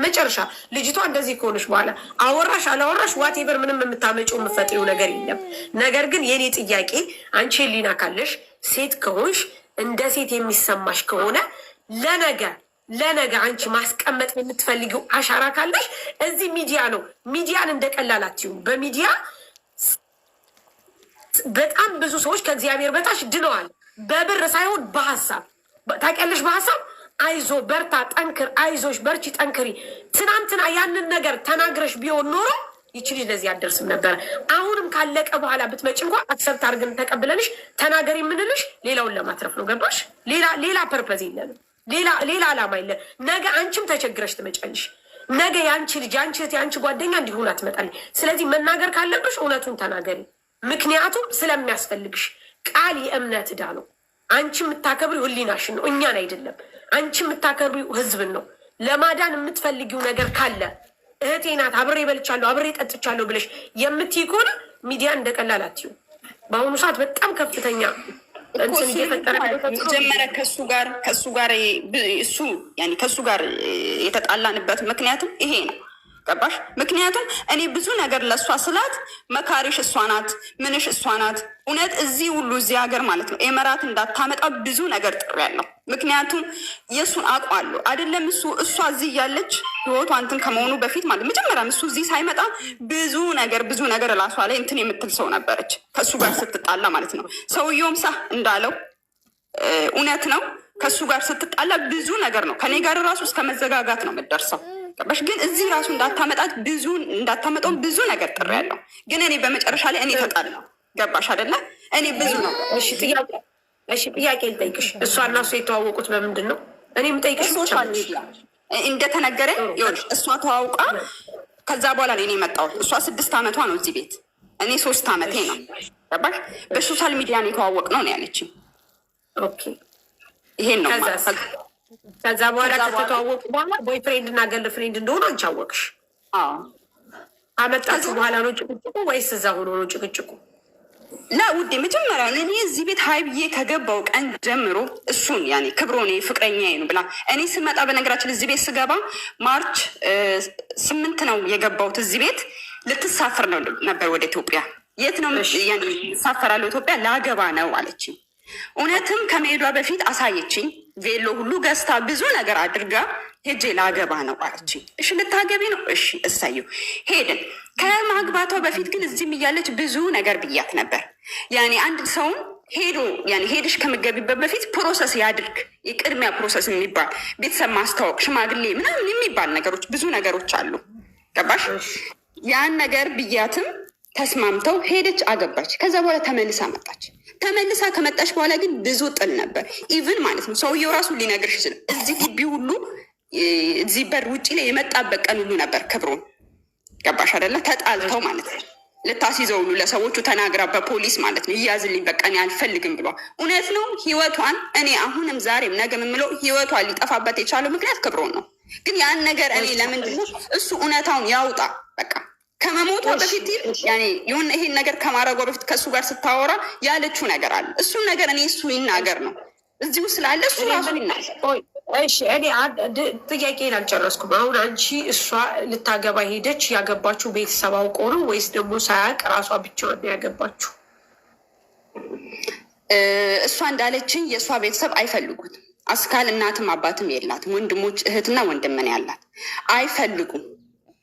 መጨረሻ ልጅቷ እንደዚህ ከሆነች በኋላ አወራሽ አላወራሽ ዋቴቨር ምንም የምታመጪው የምፈጥሪው ነገር የለም። ነገር ግን የኔ ጥያቄ አንቺ ህሊና ካለሽ ሴት ከሆንሽ እንደ ሴት የሚሰማሽ ከሆነ ለነገ አንቺ ማስቀመጥ የምትፈልጊው አሻራ ካለሽ እዚህ ሚዲያ ነው። ሚዲያን እንደቀላል አትዩም። በሚዲያ በጣም ብዙ ሰዎች ከእግዚአብሔር በታች ድነዋል። በብር ሳይሆን በሀሳብ ታውቂያለሽ። በሀሳብ አይዞ በርታ፣ ጠንክር፣ አይዞሽ፣ በርቺ፣ ጠንክሪ። ትናንትና ያንን ነገር ተናግረሽ ቢሆን ኖሮ ይቺ ልጅ ለዚህ አደርስም ነበር። አሁንም ካለቀ በኋላ ብትመጪ እንኳ አክሰብት አድርገን ተቀብለንሽ ተናገሪ የምንልሽ ሌላውን ለማትረፍ ነው። ገባሽ? ሌላ ፐርፐዝ የለንም። ሌላ ዓላማ የለን። ነገ አንቺም ተቸግረሽ ትመጫለሽ። ነገ የአንቺ ልጅ የአንቺ እህት የአንቺ ጓደኛ እንዲሆን ትመጣለች። ስለዚህ መናገር ካለብሽ እውነቱን ተናገሪ። ምክንያቱም ስለሚያስፈልግሽ። ቃል የእምነት ዕዳ ነው። አንቺ የምታከብሪው ህሊናሽን ነው፣ እኛን አይደለም። አንቺ የምታከብሪው ህዝብን ነው። ለማዳን የምትፈልጊው ነገር ካለ እህቴ ናት፣ አብሬ በልቻለሁ፣ አብሬ ጠጥቻለሁ ብለሽ የምትይ ከሆነ ሚዲያ እንደቀላል አትዩ። በአሁኑ ሰዓት በጣም ከፍተኛ እንትን እየፈጠረ ጀመረ። ከሱ ጋር የተጣላንበት ምክንያቱም ይሄ ነው። ገባሽ? ምክንያቱም እኔ ብዙ ነገር ለእሷ ስላት መካሪሽ እሷ ናት፣ ምንሽ እሷ ናት። እውነት እዚህ ሁሉ እዚህ ሀገር ማለት ነው ኤመራት እንዳታመጣ ብዙ ነገር ጥሬያለሁ። ምክንያቱም የእሱን አውቃለሁ አይደለም እሷ እዚህ እያለች ህይወቷ እንትን ከመሆኑ በፊት ማለት መጀመሪያም እሱ እዚህ ሳይመጣ ብዙ ነገር ራሷ ላይ እንትን የምትል ሰው ነበረች፣ ከእሱ ጋር ስትጣላ ማለት ነው። ሰውየውም ሳ እንዳለው እውነት ነው። ከእሱ ጋር ስትጣላ ብዙ ነገር ነው። ከኔ ጋር ራሱ እስከ መዘጋጋት ነው የምትደርሰው። ገባሽ? ግን እዚህ ራሱ እንዳታመጣው ብዙ ነገር ጥሬያለሁ። ግን እኔ በመጨረሻ ላይ እኔ ተጣላሁ። ገባሽ አይደለ? እኔ ብዙ ነው። እሺ ጥያቄ ልጠይቅሽ። እሷ እና እሱ የተዋወቁት በምንድን ነው? እኔ የምጠይቅሽ እንደተነገረኝ ይኸውልሽ፣ እሷ ተዋውቃ ከዛ በኋላ እኔ የመጣሁት እሷ 6 ዓመቷ ነው እዚህ ቤት፣ እኔ 3 ዓመቴ ነው። ገባሽ? በሶሻል ሚዲያ ነው የተዋወቅ ነው ያለችኝ። ኦኬ፣ ይሄን ነው። ከዛ በኋላ ከተተዋወቁ በኋላ ቦይ ፍሬንድ እና ገርል ፍሬንድ እንደሆኑ አንቺ አወቅሽ? አመጣችሁ በኋላ ነው ጭቅጭቁ ወይስ እዛ ሆኖ ነው ጭቅጭቁ? ውዴ መጀመሪያ እኔ እዚህ ቤት ሀይ ብዬ ከገባው ቀን ጀምሮ እሱን ያኔ ክብሮኔ ፍቅረኛዬ ነው ብላ እኔ ስመጣ፣ በነገራችን እዚህ ቤት ስገባ ማርች 8 ነው የገባሁት። እዚህ ቤት ልትሳፈር ነው ነበር ወደ ኢትዮጵያ። የት ነው ሳፈራለሁ? ኢትዮጵያ ላገባ ነው አለችኝ። እውነትም ከመሄዷ በፊት አሳየችኝ። ቬሎ ሁሉ ገዝታ ብዙ ነገር አድርጋ ሄጄ ላገባ ነው አለችኝ። እሺ ልታገቢ ነው? እሺ እሳየው። ሄድን። ከማግባቷ በፊት ግን እዚህም እያለች ብዙ ነገር ብያት ነበር። ያኔ አንድ ሰውን ሄድሽ ከምገቢበት በፊት ፕሮሰስ ያድርግ። የቅድሚያ ፕሮሰስ የሚባል ቤተሰብ ማስታወቅ፣ ሽማግሌ ምናምን የሚባል ነገሮች ብዙ ነገሮች አሉ። ገባሽ? ያን ነገር ብያትም ተስማምተው ሄደች፣ አገባች። ከዛ በኋላ ተመልሳ መጣች። ተመልሳ ከመጣች በኋላ ግን ብዙ ጥል ነበር። ኢቭን ማለት ነው ሰውየው ራሱ ሊነግርሽ ይችላል። እዚህ ግቢ ሁሉ እዚህ በር ውጭ ላይ የመጣበት ቀን ሁሉ ነበር ክብሮን። ገባሽ አይደለ? ተጣልተው ማለት ነው ልታስይዘው ሁሉ ለሰዎቹ ተናግራ በፖሊስ ማለት ነው ይያዝልኝ በቃ እኔ አልፈልግም ብሏል። እውነት ነው። ህይወቷን እኔ አሁንም ዛሬም ነገ የምለው ህይወቷን ሊጠፋበት የቻለው ምክንያት ክብሮን ነው። ግን ያን ነገር እኔ ለምንድን ነው እሱ እውነታውን ያውጣ በቃ ከመሞቷ በፊት የሆነ ይሄን ነገር ከማድረጓ በፊት ከእሱ ጋር ስታወራ ያለችው ነገር አለ። እሱን ነገር እኔ እሱ ይናገር ነው እዚሁ ስላለ እሱ ራሱ ይናገር። እሺ እኔ ጥያቄን አልጨረስኩም። አሁን አንቺ እሷ ልታገባ ሄደች፣ ያገባችሁ ቤተሰብ አውቆ ነው ወይስ ደግሞ ሳያውቅ ራሷ ብቻዋን ያገባችሁ? እሷ እንዳለችኝ የእሷ ቤተሰብ አይፈልጉትም። አስካል እናትም አባትም የላትም። ወንድሞች እህትና ወንድምን ያላት አይፈልጉም።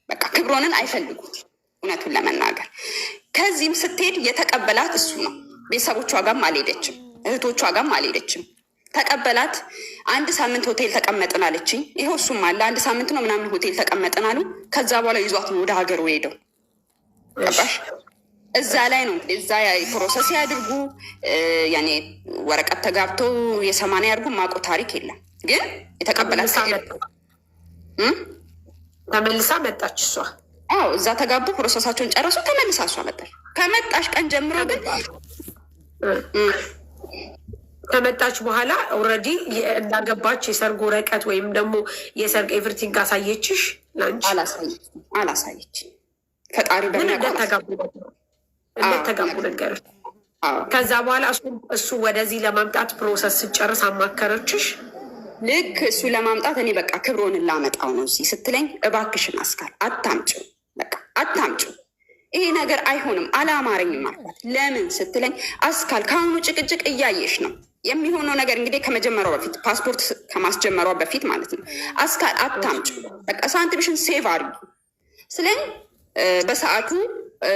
በቃ ክብሮንን አይፈልጉት እውነቱን ለመናገር። ከዚህም ስትሄድ የተቀበላት እሱ ነው። ቤተሰቦቿ ጋርም አልሄደችም፣ እህቶቿ ጋርም አልሄደችም። ተቀበላት። 1 ሳምንት ሆቴል ተቀመጥን አለችኝ። ይኸው እሱም አለ 1 ሳምንት ነው ምናምን ሆቴል ተቀመጥን አሉ። ከዛ በኋላ ይዟት ነው ወደ ሀገሩ ሄደው። ገባሽ? እዛ ላይ ነው እዛ ፕሮሰስ ያድርጉ ያኔ ወረቀት ተጋብተው የ80 ያድርጉ ማቆ ታሪክ የለም። ግን የተቀበላት ተመልሳ መጣች እሷ። አዎ እዛ ተጋቡ፣ ፕሮሰሳቸውን ጨረሱ። ተመልሳ እሷ መጣች። ከመጣሽ ቀን ጀምሮ ግን ከመጣች በኋላ ኦልሬዲ እንዳገባች የሰርግ ወረቀት ወይም ደግሞ የሰርግ ኤቭሪቲንግ አሳየችሽ? ላንቺ አላሳየች። ፈጣሪ እንደተጋቡ ነገር። ከዛ በኋላ እሱ ወደዚህ ለማምጣት ፕሮሰስ ስጨርስ አማከረችሽ? ልክ እሱ ለማምጣት እኔ በቃ ክብሮን ላመጣው ነው እዚህ ስትለኝ፣ እባክሽን አስካል አታምጪው፣ በቃ አታምጪው፣ ይሄ ነገር አይሆንም አላማረኝም አልኳት። ለምን ስትለኝ፣ አስካል ከአሁኑ ጭቅጭቅ እያየሽ ነው የሚሆነው ነገር እንግዲህ ከመጀመሪያው በፊት ፓስፖርት ከማስጀመሯ በፊት ማለት ነው። አስካል አታምጪው፣ በቃ ሳንቲምሽን ሴቭ አድርጊ ስለኝ በሰዓቱ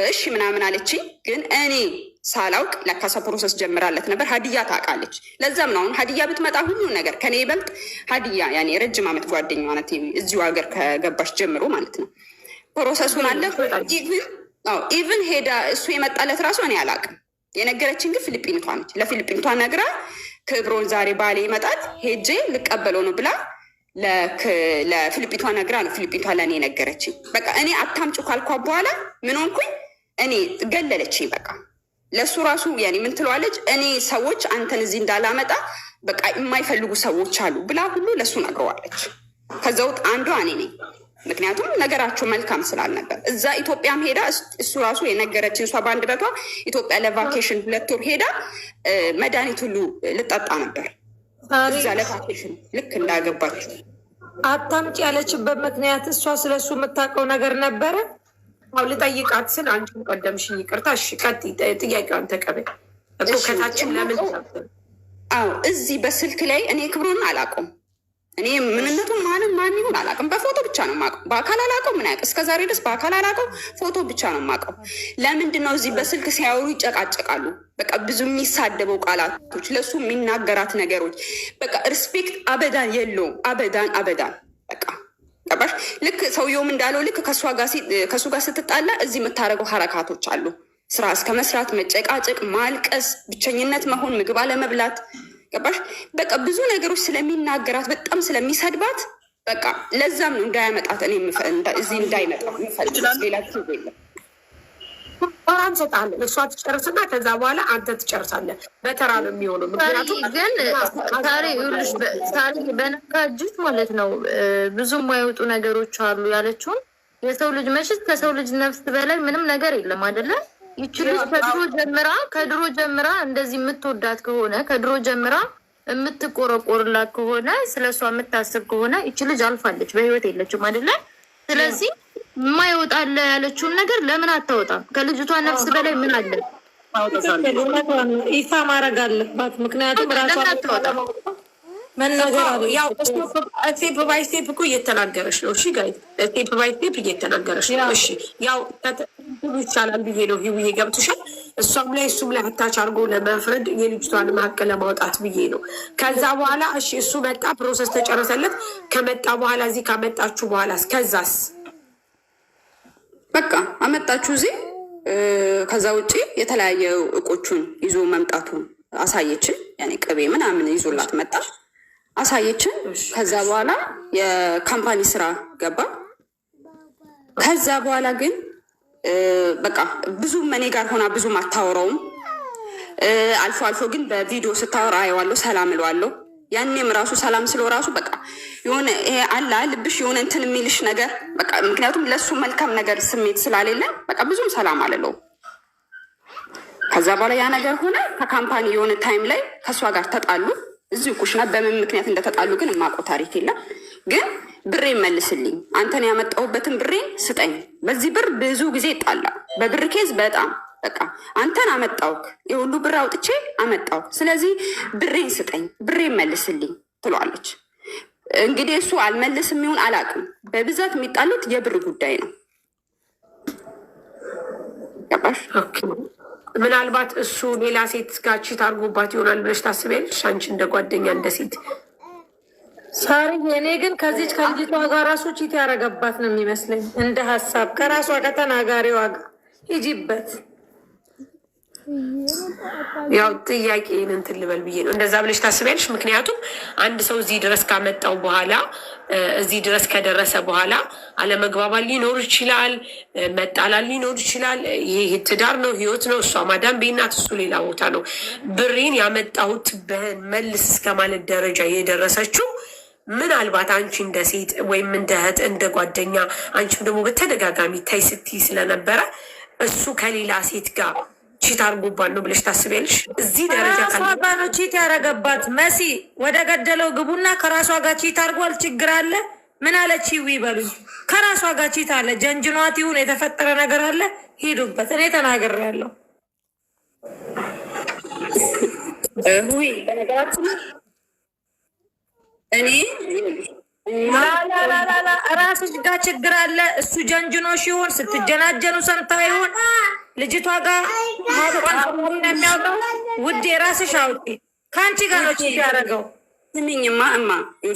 እሺ ምናምን አለችኝ። ግን እኔ ሳላውቅ ለካሳ ፕሮሰስ ጀምራለት ነበር። ሀዲያ ታውቃለች። ለዛም ነው አሁን ሀዲያ ብትመጣ ሁሉ ነገር ከኔ ይበልጥ ሀዲያ ያኔ ረጅም ዓመት ጓደኛ ናት፣ እዚሁ ሀገር ከገባች ጀምሮ ማለት ነው። ፕሮሰሱን አለ ኢቭን ሄዳ እሱ የመጣለት ራሱ እኔ አላውቅም። የነገረችን ግን ፊሊጲኒቷ ነች። ለፊሊጲኒቷ ነግራ ክብሮን ዛሬ ባሌ ይመጣል ሄጄ ልቀበለው ነው ብላ ለፊሊጲቷ ነግራ ነው ፊሊጲቷ ለእኔ ነገረችኝ። በቃ እኔ አታምጩ ካልኳ በኋላ ምን ሆንኩኝ? እኔ ገለለችኝ። በቃ ለእሱ ራሱ ያኔ ምን ትለዋለች? እኔ ሰዎች አንተን እዚህ እንዳላመጣ በቃ የማይፈልጉ ሰዎች አሉ ብላ ሁሉ ለእሱ ነግረዋለች። ከዛ ውጥ አንዷ እኔ ነኝ። ምክንያቱም ነገራቸው መልካም ስላልነበር እዛ ኢትዮጵያም ሄዳ እሱ ራሱ የነገረችን እሷ በአንድ በቷ ኢትዮጵያ ለቫኬሽን 2 ወር ሄዳ መድኃኒት ሁሉ ልጠጣ ነበር እዛ ለቫኬሽን ልክ እንዳገባችው። አታምጪ ያለችበት ምክንያት እሷ ስለሱ የምታውቀው ነገር ነበረ። አሁ ልጠይቃት ስል አንቺን ቀደምሽኝ። ይቅርታ። እሺ ቀጥይ፣ ጥያቄዋን ተቀበል እኮ ከታችን ለምን? አዎ እዚህ በስልክ ላይ እኔ ክብሩን አላውቀውም። እኔ ምንነቱን ማን ይሁን አላውቅም። በፎቶ ብቻ ነው የማውቀው። በአካል አላውቀው። ምን ያውቅ እስከዛሬ ድረስ በአካል አላውቀው። ፎቶ ብቻ ነው የማውቀው። ለምንድን ነው እዚህ በስልክ ሲያወሩ ይጨቃጨቃሉ? በቃ ብዙ የሚሳደበው ቃላቶች፣ ለሱ የሚናገራት ነገሮች በቃ ሪስፔክት አበዳን የለውም። አበዳን በቃ ገባሽ? ልክ ሰውየውም እንዳለው ልክ ከእሱ ጋር ስትጣላ እዚህ የምታደርገው ሀረካቶች አሉ። ስራ እስከ መስራት፣ መጨቃጨቅ፣ ማልቀስ፣ ብቸኝነት መሆን፣ ምግብ አለመብላት ገባሽ? በቃ ብዙ ነገሮች ስለሚናገራት በጣም ስለሚሰድባት በቃ ለዛም ነው እንዳያመጣት እኔ እዚህ እንዳይመጣ የሚፈልግ ሌላ የለም። ራን ሰጣለን እሷ ትጨርስና ከዛ በኋላ አንተ ትጨርሳለህ። በተራ ነው የሚሆነው። ምክንያቱም ግን ታሪ በነካጅት ማለት ነው ብዙ የማይወጡ ነገሮች አሉ ያለችውን የሰው ልጅ መሽት ከሰው ልጅ ነፍስ በላይ ምንም ነገር የለም አይደለም። ይቺ ልጅ ከድሮ ጀምራ እንደዚህ የምትወዳት ከሆነ ከድሮ ጀምራ የምትቆረቆርላት ከሆነ ስለሷ የምታስብ ከሆነ ይቺ ልጅ አልፋለች፣ በህይወት የለችም አይደለ? ስለዚህ የማይወጣለ ያለችውን ነገር ለምን አታወጣም? ከልጅቷ ነፍስ በላይ ምን አለ? ይፋ ማድረግ አለባት። ምክንያቱም ራሷ ስቴፕ ባይ ስቴፕ እኮ እየተናገረች ነው። እሺ ጋይ ስቴፕ ባይ ስቴፕ እየተናገረች ነው። እሺ ያው ይቻላል ብዬ ነው ይሄ ገብቶሻል። እሷም ላይ እሱም ላይ አታች አድርጎ ለመፍረድ የልጅቷን ሀቅ ለማውጣት ብዬ ነው። ከዛ በኋላ እሺ እሱ መጣ፣ ፕሮሰስ ተጨረሰለት። ከመጣ በኋላ እዚህ ካመጣችሁ በኋላ እስከዛስ በቃ አመጣችሁ እዚህ። ከዛ ውጭ የተለያየ እቆቹን ይዞ መምጣቱን አሳየችን። ያኔ ቅቤ ምናምን ይዞላት መጣ አሳየችን። ከዛ በኋላ የካምፓኒ ስራ ገባ። ከዛ በኋላ ግን በቃ ብዙ እኔ ጋር ሆና ብዙም አታወራውም። አልፎ አልፎ ግን በቪዲዮ ስታወራ አየዋለሁ፣ ሰላም እለዋለሁ። ያኔም ራሱ ሰላም ስለው ራሱ በቃ የሆነ ይሄ አላ ልብሽ የሆነ እንትን የሚልሽ ነገር በቃ ምክንያቱም ለሱ መልካም ነገር ስሜት ስላሌለ በቃ ብዙም ሰላም አልለውም። ከዛ በኋላ ያ ነገር ሆነ። ከካምፓኒ የሆነ ታይም ላይ ከእሷ ጋር ተጣሉ። እዚሁ ኩሽና በምን ምክንያት እንደተጣሉ ግን የማውቀው ታሪክ የለም። ግን ብሬን መልስልኝ፣ አንተን ያመጣሁበትን ብሬን ስጠኝ። በዚህ ብር ብዙ ጊዜ ይጣላ፣ በብር ኬዝ በጣም በቃ አንተን አመጣውክ፣ የሁሉ ብር አውጥቼ አመጣውክ፣ ስለዚህ ብሬን ስጠኝ፣ ብሬን መልስልኝ ትለዋለች። እንግዲህ እሱ አልመልስም ይሁን አላውቅም። በብዛት የሚጣሉት የብር ጉዳይ ነው። ገባሽ? ምናልባት እሱ ሌላ ሴት ጋር ቺት አድርጎባት ይሆናል ብለሽ ታስቢያለሽ? አንቺ እንደ ጓደኛ እንደ ሴት ሳሪ። እኔ ግን ከዚች ከልጅቷ ጋር ራሱ ቺት ያደረገባት ነው የሚመስለኝ እንደ ሀሳብ ከራሷ ከተናጋሪዋ ጋር ሂጂበት። ያው ጥያቄን እንትን ልበል ብዬ ነው። እንደዛ ብለሽ ታስቢያለሽ? ምክንያቱም አንድ ሰው እዚህ ድረስ ካመጣው በኋላ እዚህ ድረስ ከደረሰ በኋላ አለመግባባት ሊኖር ይችላል፣ መጣላል ሊኖር ይችላል። ይህ ትዳር ነው፣ ህይወት ነው። እሷ ማዳም ቤናት፣ እሱ ሌላ ቦታ ነው። ብሬን ያመጣሁት በመልስ እስከማለት ደረጃ የደረሰችው ምናልባት አንቺ እንደ ሴት ወይም እንደ እህት እንደ ጓደኛ አንቺም ደግሞ በተደጋጋሚ ታይ ስትይ ስለነበረ እሱ ከሌላ ሴት ጋር ቺት አርጎባት ነው ብለሽ ታስቢያለሽ? እዚህ ደረጃ ከራሷ ጋር ነው ቺት ያረገባት። መሲ ወደ ገደለው ግቡና ከራሷ ጋር ቺት አርጓል። ችግር አለ? ምን አለች? ይበሉኝ። ከራሷ ጋር ቺት አለ። ጀንጅኗት ይሁን የተፈጠረ ነገር አለ፣ ሂዱበት። እኔ ተናግሬያለሁ። በነገራችን እኔ ራስሽ ጋር ችግር አለ። እሱ ጀንጅኖሽ ይሆን ስትጀናጀኑ ሰምታ ይሆን ልጅቷ ጋር የሚያውቀው? ውዴ ራስሽ አውጪ። ከአንቺ ጋር ነው ቺት ያደረገው። ስሚኝማ እማ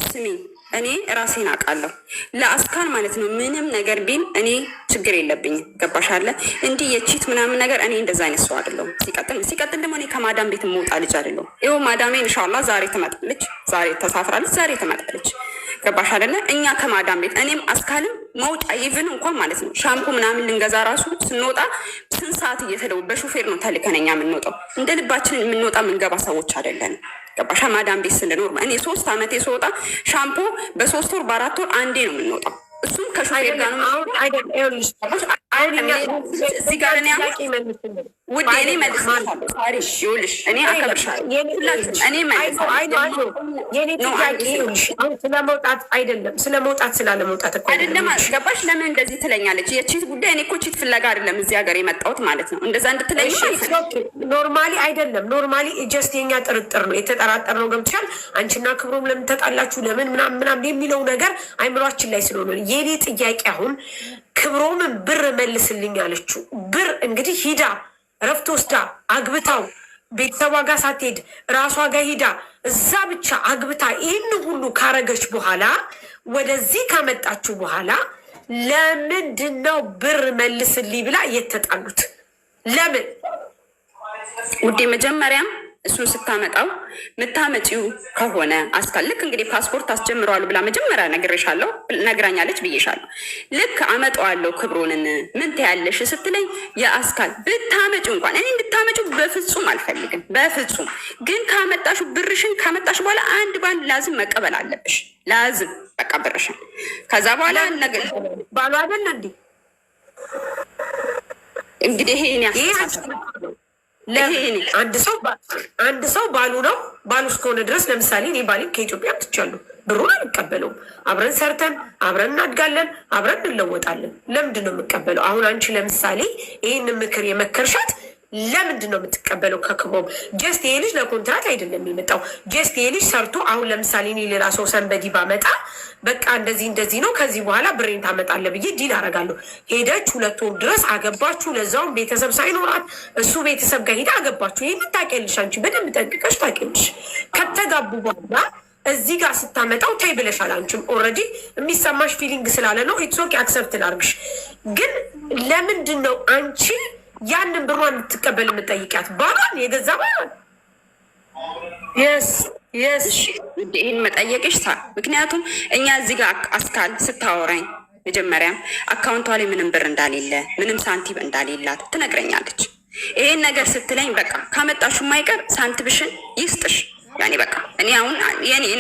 ስሚኝ፣ እኔ ራሴን አውቃለሁ። ለአስካል ማለት ነው ምንም ነገር ቢል እኔ ችግር የለብኝም። ገባሻለ? እንዲህ የቺት ምናምን ነገር እኔ እንደዛ አይነት ሰው አይደለሁም። ሲቀጥል ደግሞ እኔ ከማዳም ቤት መውጣ ልጅ አይደለሁም። ይኸው ማዳሜ ኢንሻላህ ዛሬ ትመጣለች፣ ዛሬ ተሳፍራለች፣ ዛሬ ትመጣለች። ገባሽ አይደለ? እኛ ከማዳም ቤት እኔም አስካልም መውጫ ኢቭን እንኳን ማለት ነው ሻምፑ ምናምን ልንገዛ ራሱ ስንወጣ ስንት ሰዓት እየተደው በሹፌር ነው ተልከነኛ የምንወጣው። እንደ ልባችን የምንወጣ የምንገባ ሰዎች አይደለንም። ገባሻ? ማዳም ቤት ስንኖር እኔ 3 ዓመቴ ስወጣ ሻምፖ በ3 ወር በ4 ወር አንዴ ነው የምንወጣው። እሱም ከሹፌር ጋር ነው። እዚህ ጋር እኔ ውድ እኔ መልስልሻለሁ። ታሪሽ ይኸውልሽ፣ እኔ አከብርሻለሁ። ስለመውጣት አይደለም ስለመውጣት ስላለመውጣት እኮ አይደለም። ገባሽ? ለምን እንደዚህ ትለኛለች? የቺት ጉዳይ እኔ እኮ ቺት ፍለጋ አይደለም እዚህ ሀገር የመጣሁት ማለት ነው። እንደዛ እንድትለኝ ኖርማሊ አይደለም። ኖርማሊ ጀስት የኛ ጥርጥር ነው የተጠራጠር ነው። ገብቶሻል? አንቺና ክብሮም ለምን ተጣላችሁ ለምን ምናምን የሚለው ነገር አይምሯችን ላይ ስለሆነ የኔ ጥያቄ አሁን ክብሮምን ብር መልስልኝ አለችው። ብር እንግዲህ ሂዳ እረፍት ወስዳ አግብታው ቤተሰቧ ጋር ሳትሄድ ራሷ ጋር ሂዳ እዛ ብቻ አግብታ ይህን ሁሉ ካረገች በኋላ ወደዚህ ካመጣችሁ በኋላ ለምንድነው ብር መልስልኝ ብላ የተጣሉት? ለምን ውዴ? መጀመሪያም እሱን ስታመጣው ምታመጪው ከሆነ አስካል ልክ እንግዲህ ፓስፖርት አስጀምረዋል ብላ መጀመሪያ ነግሬሻለሁ፣ ነግራኛለች ብዬሻለሁ። ልክ አመጣዋለሁ ክብሮንን ምን ትያለሽ ስትለኝ የአስካል ብታመጪው እንኳን እኔ እንድታመጪው በፍጹም አልፈልግም፣ በፍጹም ግን ካመጣሹ ብርሽን ካመጣሽ በኋላ አንድ ባንድ ላዝም መቀበል አለብሽ። ላዝም በቃ ብርሽን። ከዛ በኋላ ነገር ባሉ አይደል እንግዲህ ይሄ አንድ ሰው ባሉ ነው። ባሉ እስከሆነ ድረስ ለምሳሌ እኔ ባሌን ከኢትዮጵያ አምጥቻለሁ፣ ብሩን አልቀበለውም። አብረን ሰርተን አብረን እናድጋለን፣ አብረን እንለወጣለን። ለምንድን ነው የምቀበለው? አሁን አንቺ ለምሳሌ ይህን ምክር የመከርሻት ለምንድን ነው የምትቀበለው? ከክብሮም ጀስት ይሄ ልጅ ለኮንትራት አይደለም የመጣው። ጀስት ይሄ ልጅ ሰርቶ አሁን ለምሳሌ እኔ ሌላ ሰው ሰንበዲ ባመጣ በቃ እንደዚህ ነው ከዚህ በኋላ ብሬን ታመጣለህ ብዬ ዲል አደርጋለሁ። ሄደች 2 ወር ድረስ አገባችሁ፣ ለዛውም ቤተሰብ ሳይኖራት እሱ ቤተሰብ ጋር ሄዳ አገባችሁ። ይህን ታውቂያለሽ፣ አንቺ በደንብ ጠንቅቀሽ ታውቂያለሽ። ከተጋቡ በኋላ እዚህ ጋር ስታመጣው ተይ ብለሻል። አንቺም ኦልሬዲ የሚሰማሽ ፊሊንግ ስላለ ነው። ኢትስ ኦኬ አክሰፕት ላድርግሽ። ግን ለምንድን ነው አንቺ ያንን ብሯን እንድትቀበል የምጠይቂያት? ባሏን የገዛ ባሏን ይህን መጠየቅሽ ምክንያቱም እኛ እዚህ ጋር አስካል ስታወራኝ መጀመሪያም አካውንቷ ላይ ምንም ብር እንዳሌለ ምንም ሳንቲም እንዳሌላት ትነግረኛለች። ይሄን ነገር ስትለኝ በቃ ካመጣሹ የማይቀር ሳንቲምሽን ይስጥሽ። ያኔ በቃ እኔ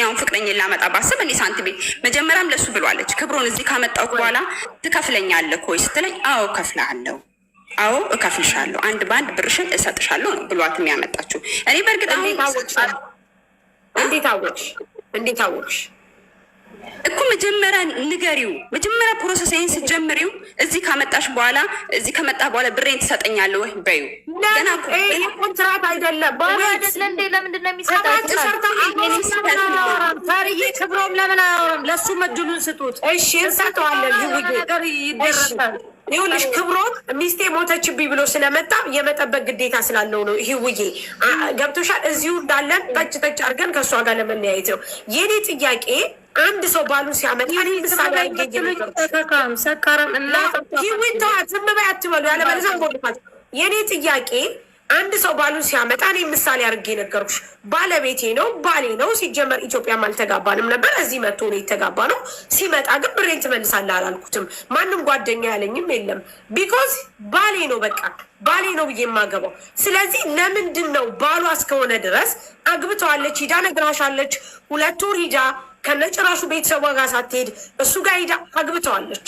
አሁን ፍቅረኛ ላመጣ ባስብ እኔ ሳንቲም መጀመሪያም ለሱ ብሏለች። ክብሮን እዚህ ካመጣው በኋላ ትከፍለኛለህ ወይ ስትለኝ አዎ እከፍልሃለሁ፣ አዎ እከፍልሻለሁ፣ አንድ በአንድ ብርሽን እሰጥሻለሁ ነው ብሏት የሚያመጣችው። እኔ በእርግጥ እንዴት አወቅሽ እኮ መጀመሪያ ንገሪው። መጀመሪያ ፕሮሰስን ስትጀምሪው እዚህ ከመጣ በኋላ ብሬን ትሰጠኛለህ ወይ በዩ። ገና ኮንትራት አይደለም ባሉ አይደለ እንዴ? ለምንድን ነው የሚሰጠው? ታሪዬ ክብሮም ለምን አያወራም? ለሱ እድሉን ስጡት። እሺ እንሰጠዋለን። ይደረሳል። ይኸውልሽ ክብሮም ሚስቴ ሞተችብኝ ብሎ ስለመጣ የመጠበቅ ግዴታ ስላለው ነው። ይህውዬ ገብቶሻል? እዚሁ እንዳለን ጠጭ አድርገን ከእሷ ጋር ለመለያየት ነው የኔ ጥያቄ። አንድ ሰው ባሉ ሲያመጣ ምሳሌ ሰካራም እና ዝም በይ አትበሉ፣ ያለበለዚያ ቦልፋት። የኔ ጥያቄ አንድ ሰው ባሉን ሲያመጣ እኔ ምሳሌ አድርጌ ነገርኩሽ። ባለቤቴ ነው፣ ባሌ ነው። ሲጀመር ኢትዮጵያም አልተጋባንም ነበር፣ እዚህ መጥቶ ነው የተጋባ ነው። ሲመጣ ግን ብሬን ትመልሳለህ አላልኩትም። ማንም ጓደኛ ያለኝም የለም። ቢኮዝ ባሌ ነው፣ በቃ ባሌ ነው ብዬ የማገባው። ስለዚህ ለምንድን ነው ባሏ እስከሆነ ድረስ አግብተዋለች፣ ሂዳ ነግራሻለች። 2 ወር ሂዳ ከነጭራሹ ቤተሰቧ ጋር ሳትሄድ እሱ ጋር ሂዳ አግብተዋለች።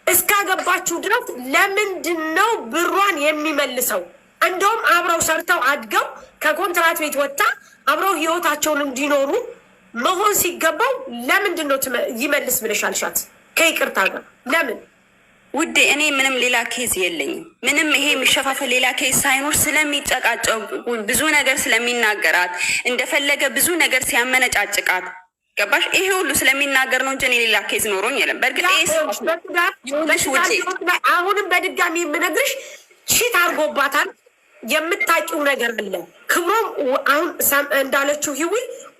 እስካገባችሁ ድረስ ለምንድን ነው ብሯን የሚመልሰው? እንደውም አብረው ሰርተው አድገው ከኮንትራት ቤት ወጣ አብረው ህይወታቸውን እንዲኖሩ መሆን ሲገባው ለምንድን ነው ይመልስ ብለሽ አልሻት? ከይቅርታ ጋር ለምን ውዴ? እኔ ምንም ሌላ ኬዝ የለኝም። ምንም ይሄ የሚሸፋፈል ሌላ ኬዝ ሳይኖር ስለሚጨቃጨቁ ብዙ ነገር ስለሚናገራት እንደፈለገ ብዙ ነገር ሲያመነጫጭቃት ገባሽ? ይሄ ሁሉ ስለሚናገር ነው እንጂ እኔ ሌላ ኬዝ ኖሮኝ የለም። በእርግጥ አሁንም በድጋሚ የምነግርሽ ቺት አድርጎባታል። የምታውቂው ነገር አለ። ክብሮም አሁን እንዳለችው ህዊ